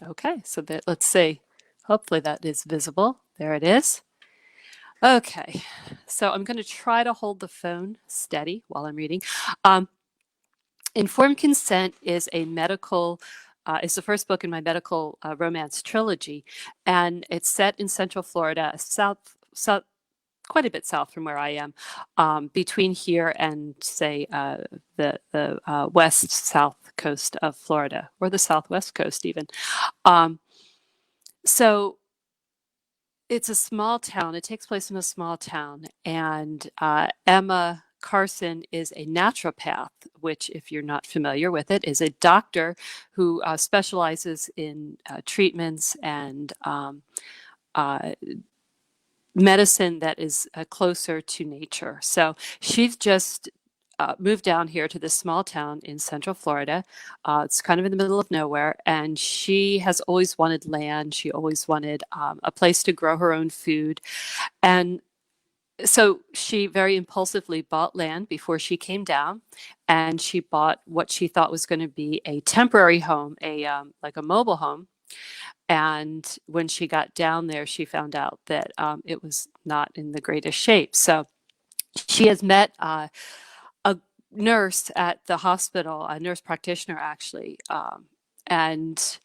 Okay. So that let's see. Hopefully that is visible. There it is. Okay, so I'm going to try to hold the phone steady while I'm reading. Informed Consent is a medical, is the first book in my medical romance trilogy, and it's set in Central Florida, south, quite a bit south from where I am, between here and say the west south coast of Florida, or the southwest coast even. Um, So it's a small town. It takes place in a small town. And Emma Carson is a naturopath, which, if you're not familiar with it, is a doctor who specializes in treatments and uh, medicine that is closer to nature. So she's just moved down here to this small town in Central Florida. It's kind of in the middle of nowhere, and she has always wanted land. She always wanted a place to grow her own food. And so she very impulsively bought land before she came down, and she bought what she thought was going to be a temporary home, a like a mobile home. And when she got down there, she found out that it was not in the greatest shape. So she has met a nurse at the hospital, a nurse practitioner actually, and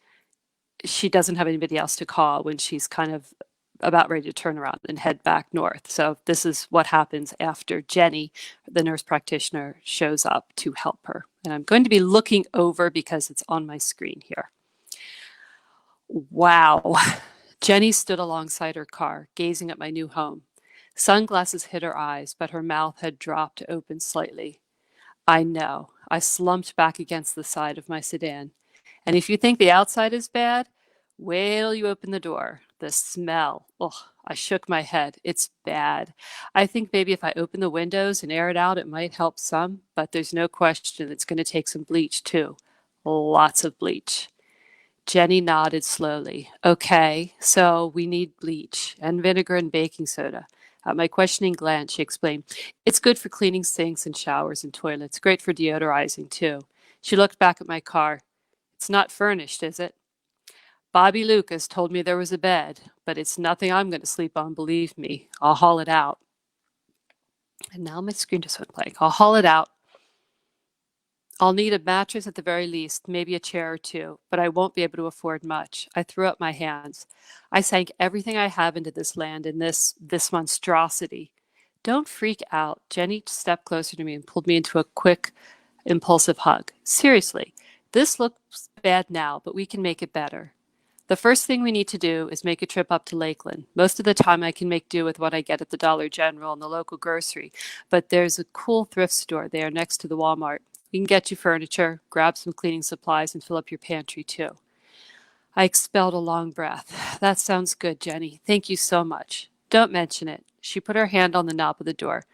she doesn't have anybody else to call when she's kind of about ready to turn around and head back north. So this is what happens after Jenny, the nurse practitioner, shows up to help her. And I'm going to be looking over because it's on my screen here. Wow. Jenny stood alongside her car, gazing at my new home. Sunglasses hid her eyes, but her mouth had dropped open slightly. I know. I slumped back against the side of my sedan. And if you think the outside is bad, wait till you open the door. The smell. Ugh, I shook my head. It's bad. I think maybe if I open the windows and air it out, it might help some, but there's no question it's going to take some bleach too. Lots of bleach. Jenny nodded slowly. Okay, so we need bleach and vinegar and baking soda. At my questioning glance, she explained, it's good for cleaning sinks and showers and toilets. Great for deodorizing, too. She looked back at my car. It's not furnished, is it? Bobby Lucas told me there was a bed, but it's nothing I'm going to sleep on, believe me. I'll haul it out. And now my screen just went blank. I'll haul it out. I'll need a mattress at the very least, maybe a chair or two, but I won't be able to afford much. I threw up my hands. I sank everything I have into this land and this monstrosity. Don't freak out. Jenny stepped closer to me and pulled me into a quick, impulsive hug. Seriously, this looks bad now, but we can make it better. The first thing we need to do is make a trip up to Lakeland. Most of the time I can make do with what I get at the Dollar General and the local grocery, but there's a cool thrift store there next to the Walmart. We can get you furniture, grab some cleaning supplies, and fill up your pantry too. I expelled a long breath. That sounds good, Jenny. Thank you so much. Don't mention it. She put her hand on the knob of the door.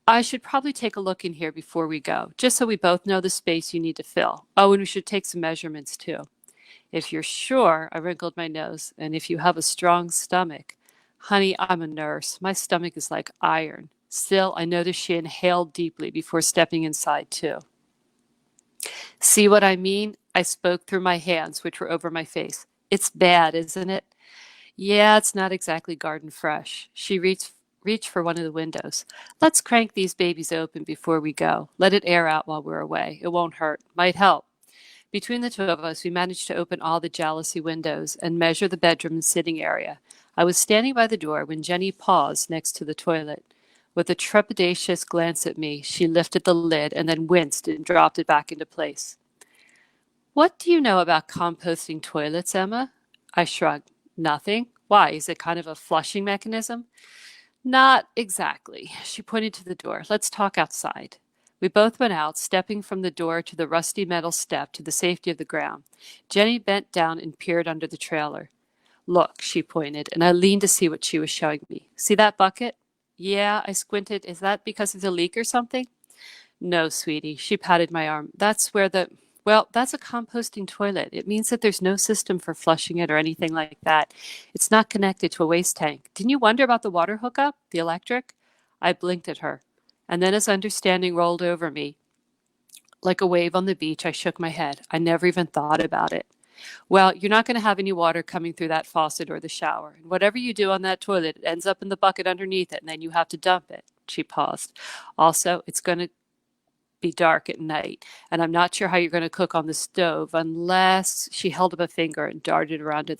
I should probably take a look in here before we go, just so we both know the space you need to fill. Oh, and we should take some measurements too. If you're sure, I wrinkled my nose, and if you have a strong stomach. Honey, I'm a nurse. My stomach is like iron. Still, I noticed she inhaled deeply before stepping inside too. See what I mean? I spoke through my hands, which were over my face. It's bad, isn't it? Yeah, it's not exactly garden fresh. She reached for one of the windows. Let's crank these babies open before we go. Let it air out while we're away. It won't hurt. Might help. Between the two of us, we managed to open all the jalousie windows and measure the bedroom and sitting area. I was standing by the door when Jenny paused next to the toilet. With a trepidatious glance at me, she lifted the lid and then winced and dropped it back into place. What do you know about composting toilets, Emma? I shrugged. Nothing. Why? Is it kind of a flushing mechanism? Not exactly. She pointed to the door. Let's talk outside. We both went out, stepping from the door to the rusty metal step to the safety of the ground. Jenny bent down and peered under the trailer. Look, she pointed, and I leaned to see what she was showing me. See that bucket? Yeah, I squinted. Is that because of the leak or something? No, sweetie. She patted my arm. That's a composting toilet. It means that there's no system for flushing it or anything like that. It's not connected to a waste tank. Didn't you wonder about the water hookup? The electric? I blinked at her. And then as understanding rolled over me, like a wave on the beach, I shook my head. I never even thought about it. Well, you're not going to have any water coming through that faucet or the shower. And whatever you do on that toilet, it ends up in the bucket underneath it, and then you have to dump it. She paused. Also, it's going to be dark at night, and I'm not sure how you're going to cook on the stove unless she held up a finger and darted around to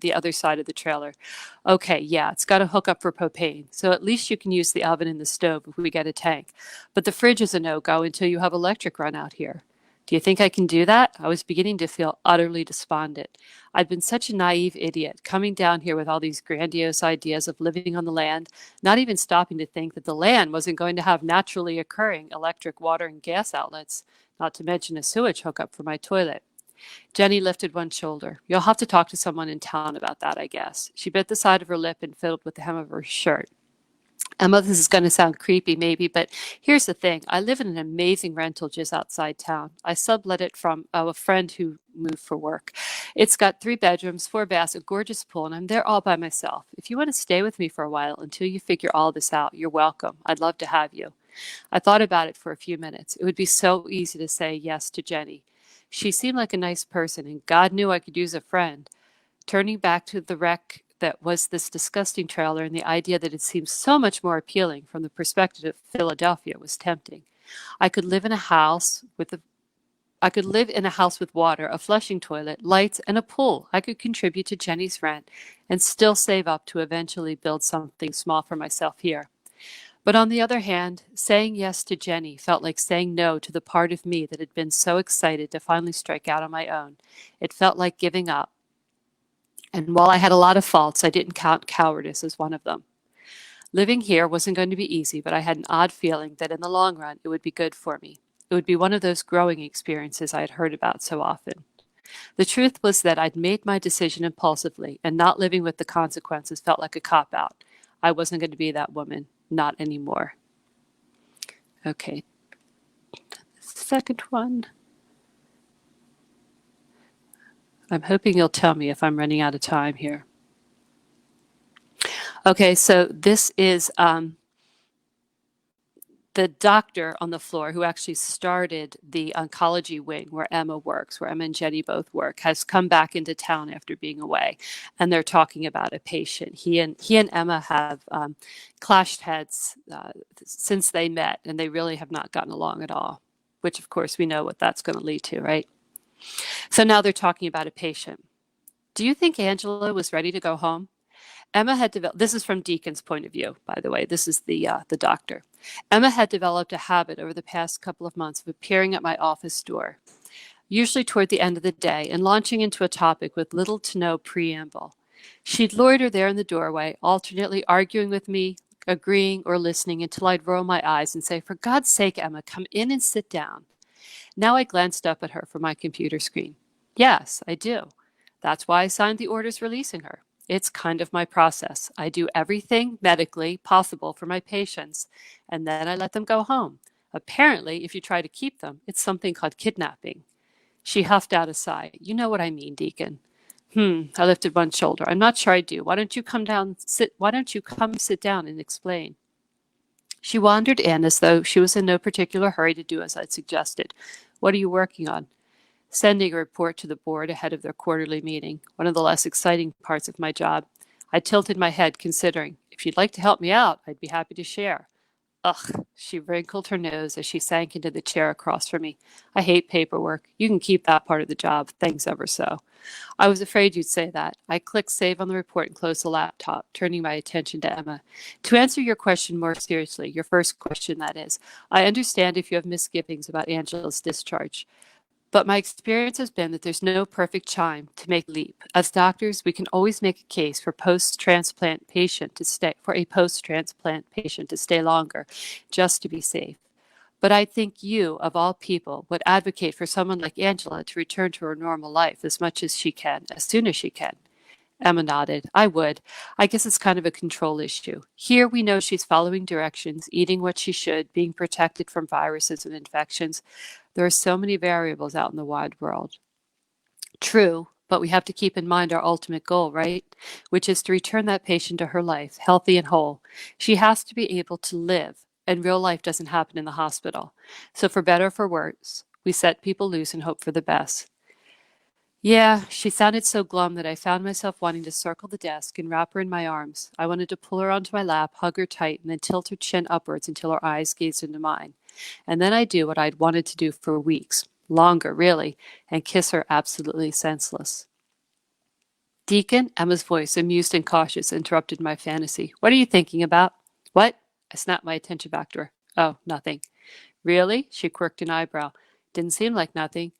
the other side of the trailer. Okay, yeah, it's got a hookup for propane, so at least you can use the oven and the stove if we get a tank. But the fridge is a no-go until you have electric run out here. Do you think I can do that? I was beginning to feel utterly despondent. I'd been such a naive idiot, coming down here with all these grandiose ideas of living on the land, not even stopping to think that the land wasn't going to have naturally occurring electric, water, and gas outlets, not to mention a sewage hookup for my toilet. Jenny lifted one shoulder. You'll have to talk to someone in town about that, I guess. She bit the side of her lip and fiddled with the hem of her shirt. Emma, this is going to sound creepy maybe, but here's the thing. I live in an amazing rental just outside town. I sublet it from a friend who moved for work. It's got 3 bedrooms, 4 baths, a gorgeous pool, and I'm there all by myself. If you want to stay with me for a while until you figure all this out, you're welcome. I'd love to have you. I thought about it for a few minutes. It would be so easy to say yes to Jenny. She seemed like a nice person, and God knew I could use a friend. Turning back to the wreck that was this disgusting trailer and the idea that it seemed so much more appealing from the perspective of Philadelphia was tempting. I could live in a house with water, a flushing toilet, lights, and a pool. I could contribute to Jenny's rent and still save up to eventually build something small for myself here. But on the other hand, saying yes to Jenny felt like saying no to the part of me that had been so excited to finally strike out on my own. It felt like giving up. And while I had a lot of faults, I didn't count cowardice as one of them. Living here wasn't going to be easy, but I had an odd feeling that in the long run, it would be good for me. It would be one of those growing experiences I had heard about so often. The truth was that I'd made my decision impulsively, and not living with the consequences felt like a cop-out. I wasn't going to be that woman, not anymore. Okay, second one. I'm hoping you'll tell me if I'm running out of time here. Okay, so this is the doctor on the floor who actually started the oncology wing where Emma works, where Emma and Jenny both work, has come back into town after being away, and they're talking about a patient. He and Emma have clashed heads since they met, and they really have not gotten along at all, which of course we know what that's going to lead to, right? So now they're talking about a patient. Do you think Angela was ready to go home? Emma had developed, this is from Deacon's point of view, by the way, this is the doctor. Emma had developed a habit over the past couple of months of appearing at my office door, usually toward the end of the day, and launching into a topic with little to no preamble. She'd loiter there in the doorway, alternately arguing with me, agreeing or listening until I'd roll my eyes and say, for God's sake, Emma, come in and sit down. Now I glanced up at her from my computer screen. Yes, I do. That's why I signed the orders releasing her. It's kind of my process. I do everything medically possible for my patients, and then I let them go home. Apparently, if you try to keep them, it's something called kidnapping. She huffed out a sigh. You know what I mean, Deacon. I lifted one shoulder. I'm not sure I do. Why don't you come sit down and explain? She wandered in as though she was in no particular hurry to do as I'd suggested. What are you working on? Sending a report to the board ahead of their quarterly meeting, one of the less exciting parts of my job. I tilted my head, considering, if you'd like to help me out, I'd be happy to share. Ugh, she wrinkled her nose as she sank into the chair across from me. I hate paperwork. You can keep that part of the job, thanks ever so. I was afraid you'd say that. I clicked save on the report and closed the laptop, turning my attention to Emma. To answer your question more seriously, your first question, that is, I understand if you have misgivings about Angela's discharge. But my experience has been that there's no perfect time to make a leap. As doctors, we can always make a case for a post-transplant patient to stay longer, just to be safe. But I think you, of all people, would advocate for someone like Angela to return to her normal life as much as she can, as soon as she can. Emma nodded. I would. I guess it's kind of a control issue. Here we know she's following directions, eating what she should, being protected from viruses and infections. There are so many variables out in the wide world. True, but we have to keep in mind our ultimate goal, right? Which is to return that patient to her life, healthy and whole. She has to be able to live, and real life doesn't happen in the hospital. So for better or for worse, we set people loose and hope for the best. Yeah, she sounded so glum that I found myself wanting to circle the desk and wrap her in my arms. I wanted to pull her onto my lap, hug her tight, and then tilt her chin upwards until her eyes gazed into mine. And then I'd do what I'd wanted to do for weeks, longer really, and kiss her absolutely senseless. Deacon, Emma's voice, amused and cautious, interrupted my fantasy. What are you thinking about? What? I snapped my attention back to her. Oh, nothing. Really? She quirked an eyebrow. Didn't seem like nothing.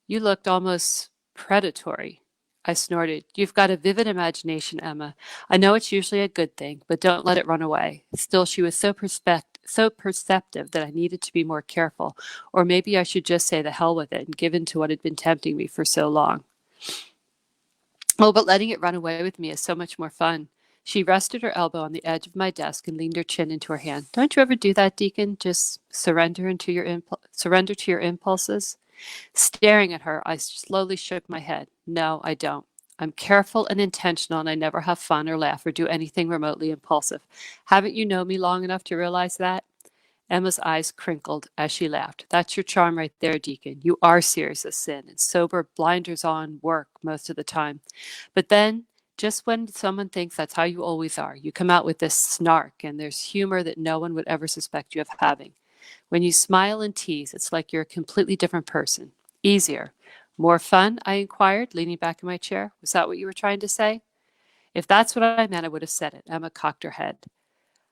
You looked almost predatory. I snorted. You've got a vivid imagination, Emma. I know it's usually a good thing, but don't let it run away. Still, she was so perceptive that I needed to be more careful. Or maybe I should just say the hell with it and give in to what had been tempting me for so long. Oh, but letting it run away with me is so much more fun. She rested her elbow on the edge of my desk and leaned her chin into her hand. Don't you ever do that, Deacon? Just surrender to your impulses? Staring at her, I slowly shook my head. No, I don't. I'm careful and intentional, and I never have fun or laugh or do anything remotely impulsive. Haven't you known me long enough to realize that? Emma's eyes crinkled as she laughed. That's your charm right there, Deacon. You are serious as sin and sober, blinders on work most of the time. But then, just when someone thinks that's how you always are, you come out with this snark, and there's humor that no one would ever suspect you of having. When you smile and tease, it's like you're a completely different person. Easier. More fun? I inquired, leaning back in my chair. Was that what you were trying to say? If that's what I meant, I would have said it. Emma cocked her head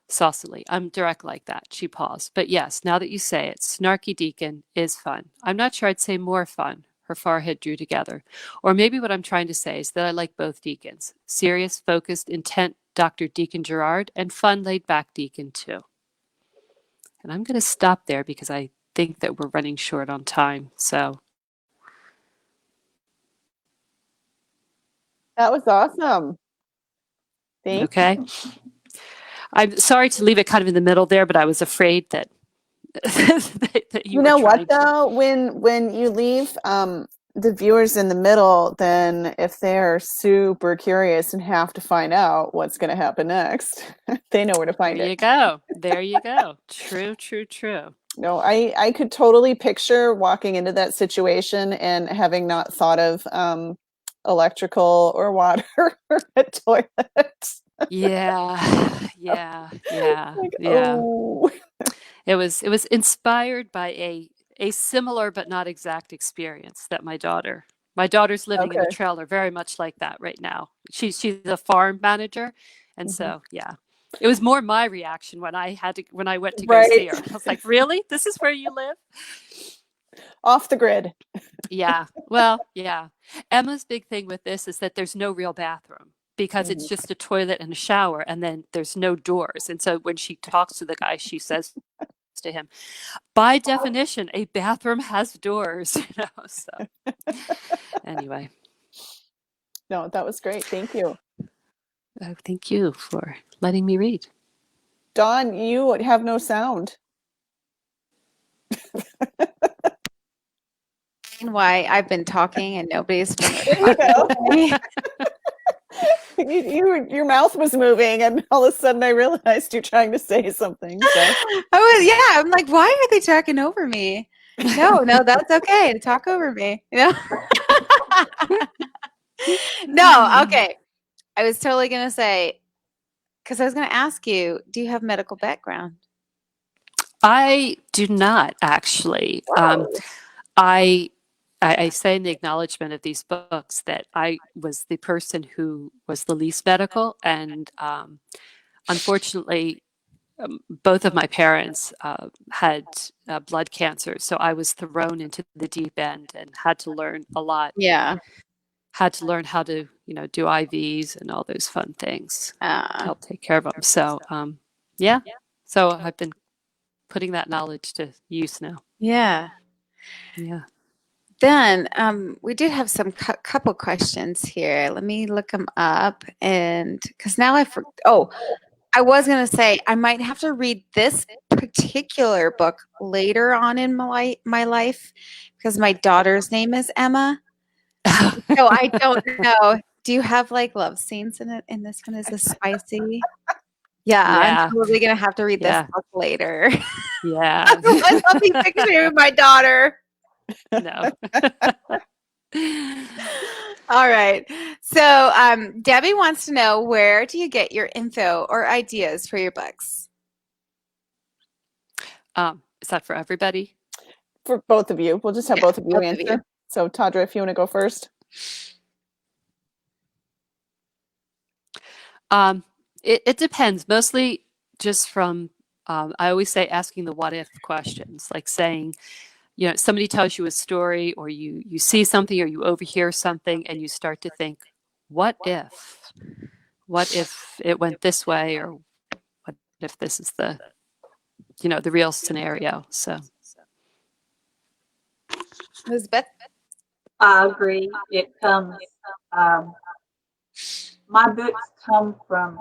saucily. I'm direct like that. She paused. But yes, now that you say it, snarky Deacon is fun. I'm not sure I'd say more fun. Her forehead drew together. Or maybe what I'm trying to say is that I like both Deacons. Serious, focused, intent Dr. Deacon Gerard, and fun, laid-back Deacon too. And I'm going to stop there because I think that we're running short on time. So That was awesome. Thank okay. I'm sorry to leave it kind of in the middle there, but I was afraid that that you You were know trying what though? When you leave the viewers in the middle, then if they're super curious and have to find out what's going to happen next, they know where to There find you it. go. There you go. True, true, true. No, I could totally picture walking into that situation and having not thought of electrical or water or a toilet. Yeah, yeah, yeah, Like, yeah. oh, It was inspired by a similar but not exact experience that my daughter's living in a okay. trailer very much like that right now. She's a farm manager, and Mhm. so yeah. It was more my reaction when I went to go see Right. her. I was like, "Really? This is where you live?" Off the grid. Yeah. Well, yeah. Emma's big thing with this is that there's no real bathroom because it's Mhm. just a toilet and a shower, and then there's no doors. And so when she talks to the guy, she says to him, by definition, a bathroom has doors, So anyway, No, that was great. Thank you. thank you for letting me read. Dawn, you have no sound. Why I've been talking and nobody's been There you talking go. to me. Your mouth was moving, and all of a sudden I realized you're trying to say something. So I'm like, why are they talking over me? No, that's okay to talk over me. No, okay. I was totally gonna say, because I was gonna ask you, do you have medical background? I do not actually. Whoa. I say in the acknowledgement of these books that I was the person who was the least medical, and unfortunately, both of my parents had blood cancer, so I was thrown into the deep end and had to learn a lot. Yeah. Had to learn how to, do IVs and all those fun things to Uh, help take care of them. So, yeah. So I've been putting that knowledge to use now. yeah. Yeah. Then we did have some couple questions here. Let me look them up, and because now I was gonna say I might have to read this particular book later on in my life because my daughter's name is Emma. So I don't know. Do you have like love scenes in it? In this one, is this spicy? Yeah, I'm Yeah. probably gonna have to read this Yeah. book later. Yeah. Otherwise, I'll be picturing my daughter. No. All right. So Debbie wants to know, where do you get your info or ideas for your books? Is that for everybody? for both of you, we'll just have Yeah, both of you both of answer. you. So Tawdra, if you want to go first. It depends. Mostly just from, I always say asking the what if questions, like saying, somebody tells you a story, or you see something, or you overhear something, and you start to think, what if it went this way, or what if this is the real scenario? So Elizabeth? I agree. It comes, um, my books come from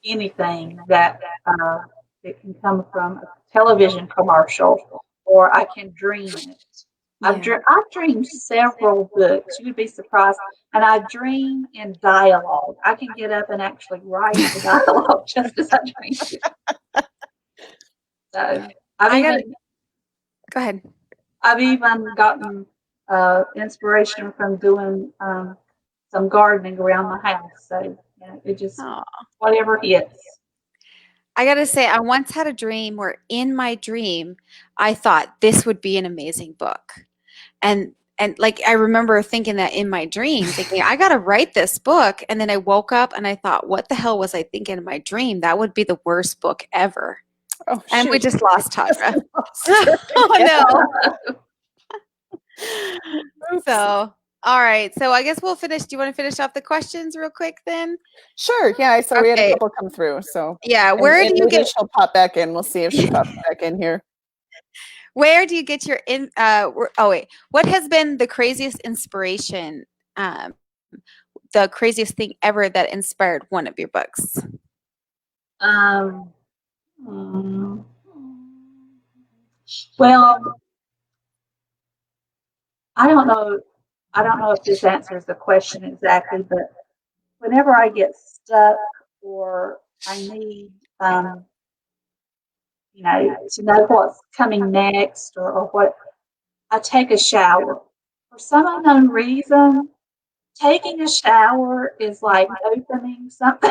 anything that it can come from a television commercial, or I can dream it. Yeah. I've dreamed several books. You would be surprised. And I dream in dialogue. I can get up and actually write the dialogue just as I dream it. So Go ahead. I've even gotten inspiration from doing some gardening around the house. So it just, Aw. whatever hits. I gotta say, I once had a dream where in my dream, I thought this would be an amazing book. And like I remember thinking that in my dream, thinking, I gotta write this book. And then I woke up and I thought, what the hell was I thinking in my dream? That would be the worst book ever. Oh, And we shoot. just lost Tawdra. Lost her. Oh no. Oops. So all right. So I guess we'll finish. Do you want to finish off the questions real quick then? Sure. Yeah. So we had a Okay. couple come through. So Yeah. Where and do you maybe get she'll pop back in. We'll see if she pops back in here. where do you get your oh wait. What has been the craziest inspiration, the craziest thing ever that inspired one of your books? Um, mm, well, I don't know. I don't know if this answers the question exactly, but whenever I get stuck or I need, to know what's coming next or what, I take a shower. For some unknown reason, taking a shower is like opening something.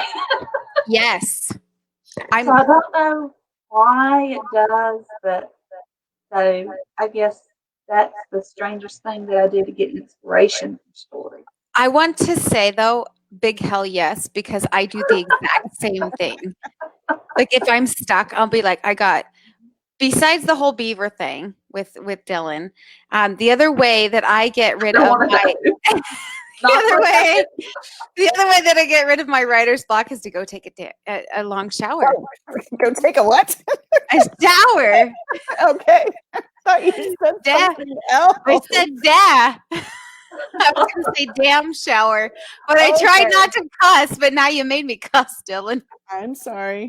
Yes. So I don't know why it does, but so I guess that's the strangest thing that I do to get inspiration from stories. I want to say though, big hell yes, because I do the exact same thing. Like if I'm stuck, I'll be like, besides the whole beaver thing with Dylann, the other way that I get rid of my the other way that I get rid of my writer's block is to go take a long shower. Go take a what? A shower. Okay. I thought you said something else. I said da. I was going to say damn shower, but I tried not to cuss, but now you made me cuss, Dylann. I'm sorry.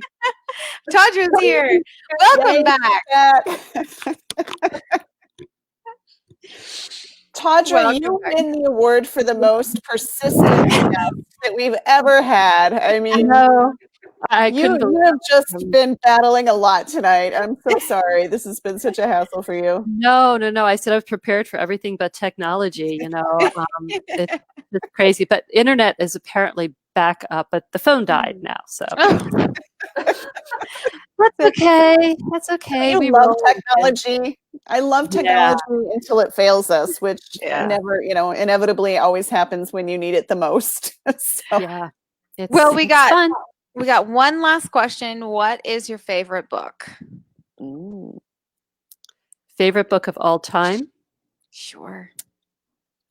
Tawdra's here. Welcome back. Tawdra, you win the award for the most persistent guest that we've ever had. I mean, you have just been battling a lot tonight. I'm so sorry. This has been such a hassle for you. No. I said I was prepared for everything but technology. It's crazy. But internet is apparently back up, but the phone died now. So that's okay. That's okay. We love technology. I love technology until it fails us, which never, inevitably always happens when you need it the most. So. Yeah. Well, we got one last question. What is your favorite book? Ooh. Favorite book of all time? Sure.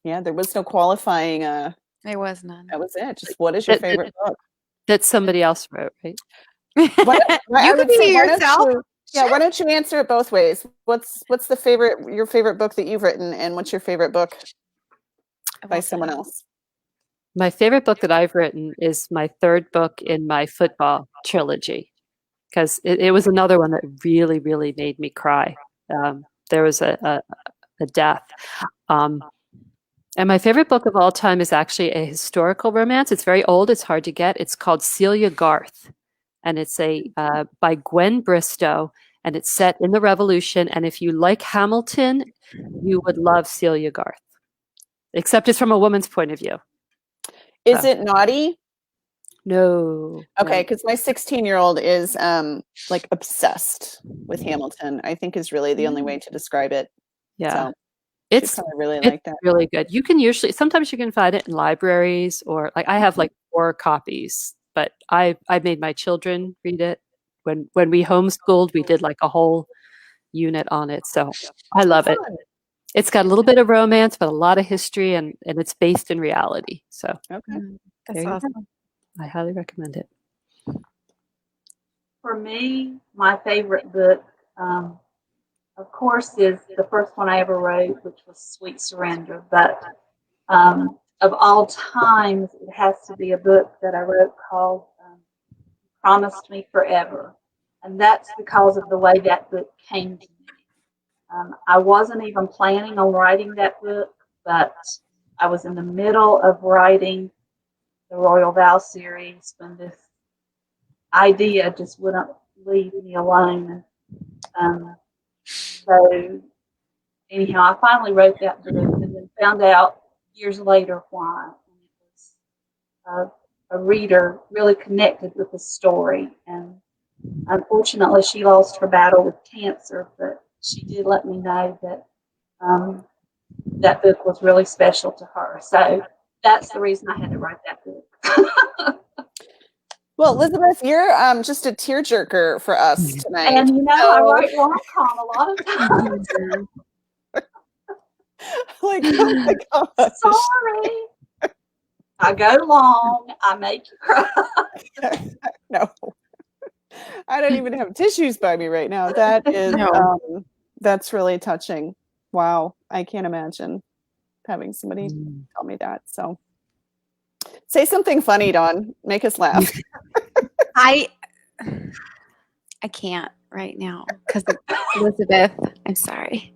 Yeah, there was no qualifying. There was none. That was it. Just what is your favorite book? That somebody else wrote, right? You can be yourself. Why don't you answer it both ways? What's your favorite book that you've written, and what's your favorite book by someone else? My favorite book that I've written is my third book in my football trilogy, because it was another one that really, really made me cry. There was a death. And my favorite book of all time is actually a historical romance. It's very old. It's hard to get. It's called Celia Garth. And it's by Gwen Bristow. And it's set in the Revolution. And if you like Hamilton, you would love Celia Garth. Except it's from a woman's point of view. Is it naughty? No. Okay, because my 16-year-old is like obsessed with Hamilton. I think is really the only way to describe it. Yeah. So it's really like that. Really good. You can sometimes you can find it in libraries, or like I have like 4 copies, but I made my children read it. When we homeschooled, we did like a whole unit on it. So I love it. Fun. It's got a little bit of romance, but a lot of history, and it's based in reality. So Okay. That's there you awesome. go. I highly recommend it. For me, my favorite book, of course, is the first one I ever wrote, which was Sweet Surrender. But of all times, it has to be a book that I wrote called Promised Me Forever. And that's because of the way that book came to me. I wasn't even planning on writing that book, but I was in the middle of writing the Royal Vow series when this idea just wouldn't leave me alone. So anyhow, I finally wrote that book and then found out years later why. And it was a reader really connected with the story. And unfortunately, she lost her battle with cancer, but she did let me know that that book was really special to her. So that's the reason I had to write that book. Well, Lizabeth, you're just a tearjerker for us tonight. And you know, I So- write rom-com a lot of times. like, oh my gosh. Sorry. I go long. I make you cry. No. I don't even have tissues by me right now. That is No. that's really touching. Wow. I can't imagine having somebody tell me that. So say something funny, Dawn. Make us laugh. I can't right now because Elizabeth. I'm sorry.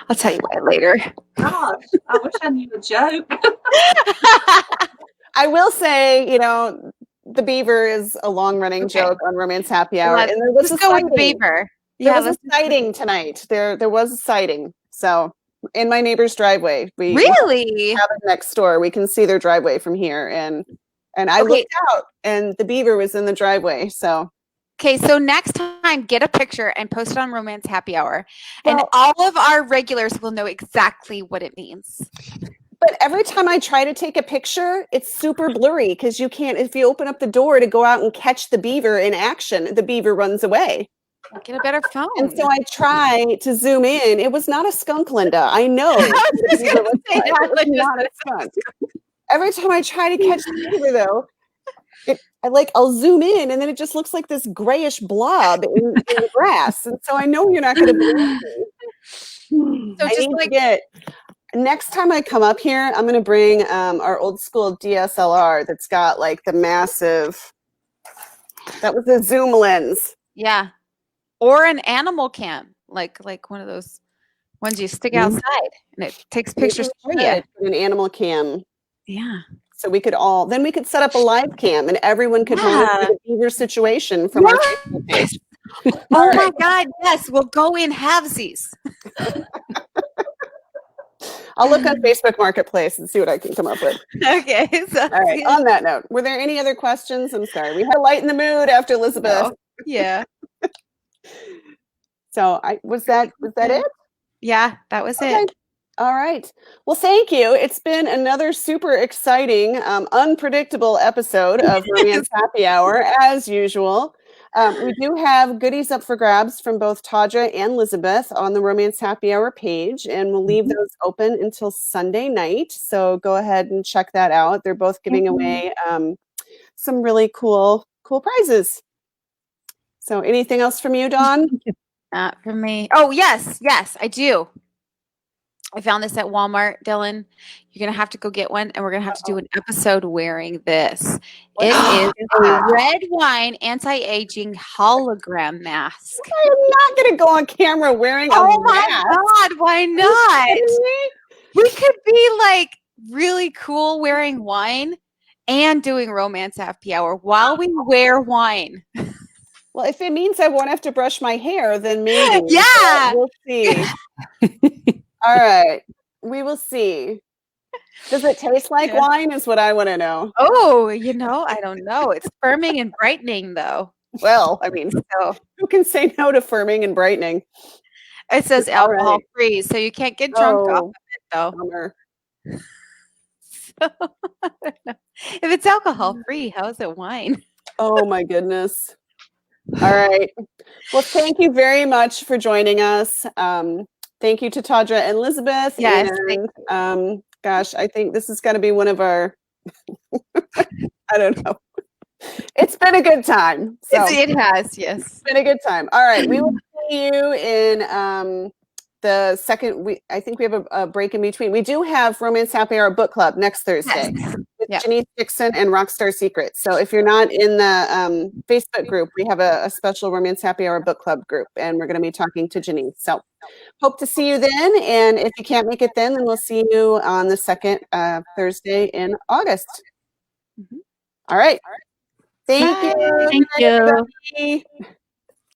I'll tell you why later. Gosh, I wish I knew a joke. I will say, the beaver is a long-running Okay. joke on Romance Happy Hour, Let's and there was just a go with the sighting. beaver. There Yeah, was a sighting tonight. There was a sighting. So in my neighbor's driveway, we really? have it next door. We can see their driveway from here, and I Okay. looked out, and the beaver was in the driveway. So Okay, so next time, get a picture and post it on Romance Happy Hour, and Well- all of our regulars will know exactly what it means. but every time I try to take a picture, it's super blurry because you can't. If you open up the door to go out and catch the beaver in action, the beaver runs away. Get a better phone. And so I try to zoom in. It was not a skunk, Linda. I know. I was what the just beaver gonna looks say like. that, It was Linda not a skunk. Every time I try to catch the beaver, though, I'll zoom in, and then it just looks like this grayish blob in the grass. And so I know you're not going to believe me. So I just need to like get. Next time I come up here, I'm going to bring our old school DSLR that's got like the massive. That was a zoom lens. yeah, or an animal cam, like one of those ones you stick outside and it takes pictures for you. An animal cam. Yeah. So we could set up a live cam and everyone could monitor the beaver situation from our Facebook page. Oh my God, yes, we'll go in halvesies. I'll look on Facebook Marketplace and see what I can come up with. Okay. So, All right. On that note, were there any other questions? I'm sorry. We had to lighten the mood after Lizabeth. No. Yeah. So was that it? Yeah, that was Okay. it. All right. Well, thank you. It's been another super exciting, unpredictable episode of Romance Happy Hour, as usual. We do have goodies up for grabs from both Tawdra and Lizabeth on the Romance Happy Hour page, and we'll leave those open until Sunday night. So go ahead and check that out. They're both giving away some really cool prizes. So anything else from you, Dawn? Not for me. Oh, yes, I do. I found this at Walmart, Dylan. You're going to have to go get one, and we're going to have to do an episode wearing this. It is a red wine anti-aging hologram mask. I'm not going to go on camera wearing a Oh my mask. God, why not? We could be like really cool wearing wine and doing Romance Happy Hour while we wear wine. Well, if it means I won't have to brush my hair, then maybe. Yeah. We'll see. All right. We will see. Does it taste like wine is what I want to know. Oh, I don't know. It's firming and brightening, though. Well, I mean, So who can say no to firming and brightening? it says All right. alcohol free, so you can't get drunk off of it, though. Bummer. So, I don't know. If it's alcohol free, how is it wine? Oh my goodness. All right. Well, thank you very much for joining us. Thank you to Tawdra and Lizabeth. Yes, And gosh, I think this is going to be one of our, I don't know. It's been a good time. So it has, yes. it's been a good time. All right. We will see you in the second week. I think we have a break in between. We do have Romance Happy Hour Book Club next Thursday. Yes. With Yep. Janice Dixon and Rockstar Secrets. So if you're not in the Facebook group, we have a special Romance Happy Hour Book Club group, and we're going to be talking to Janice. So hope to see you then. And if you can't make it then we'll see you on the second Thursday in August. Mhm. All right. Thank Bye. you. Thank Good night, you. everybody.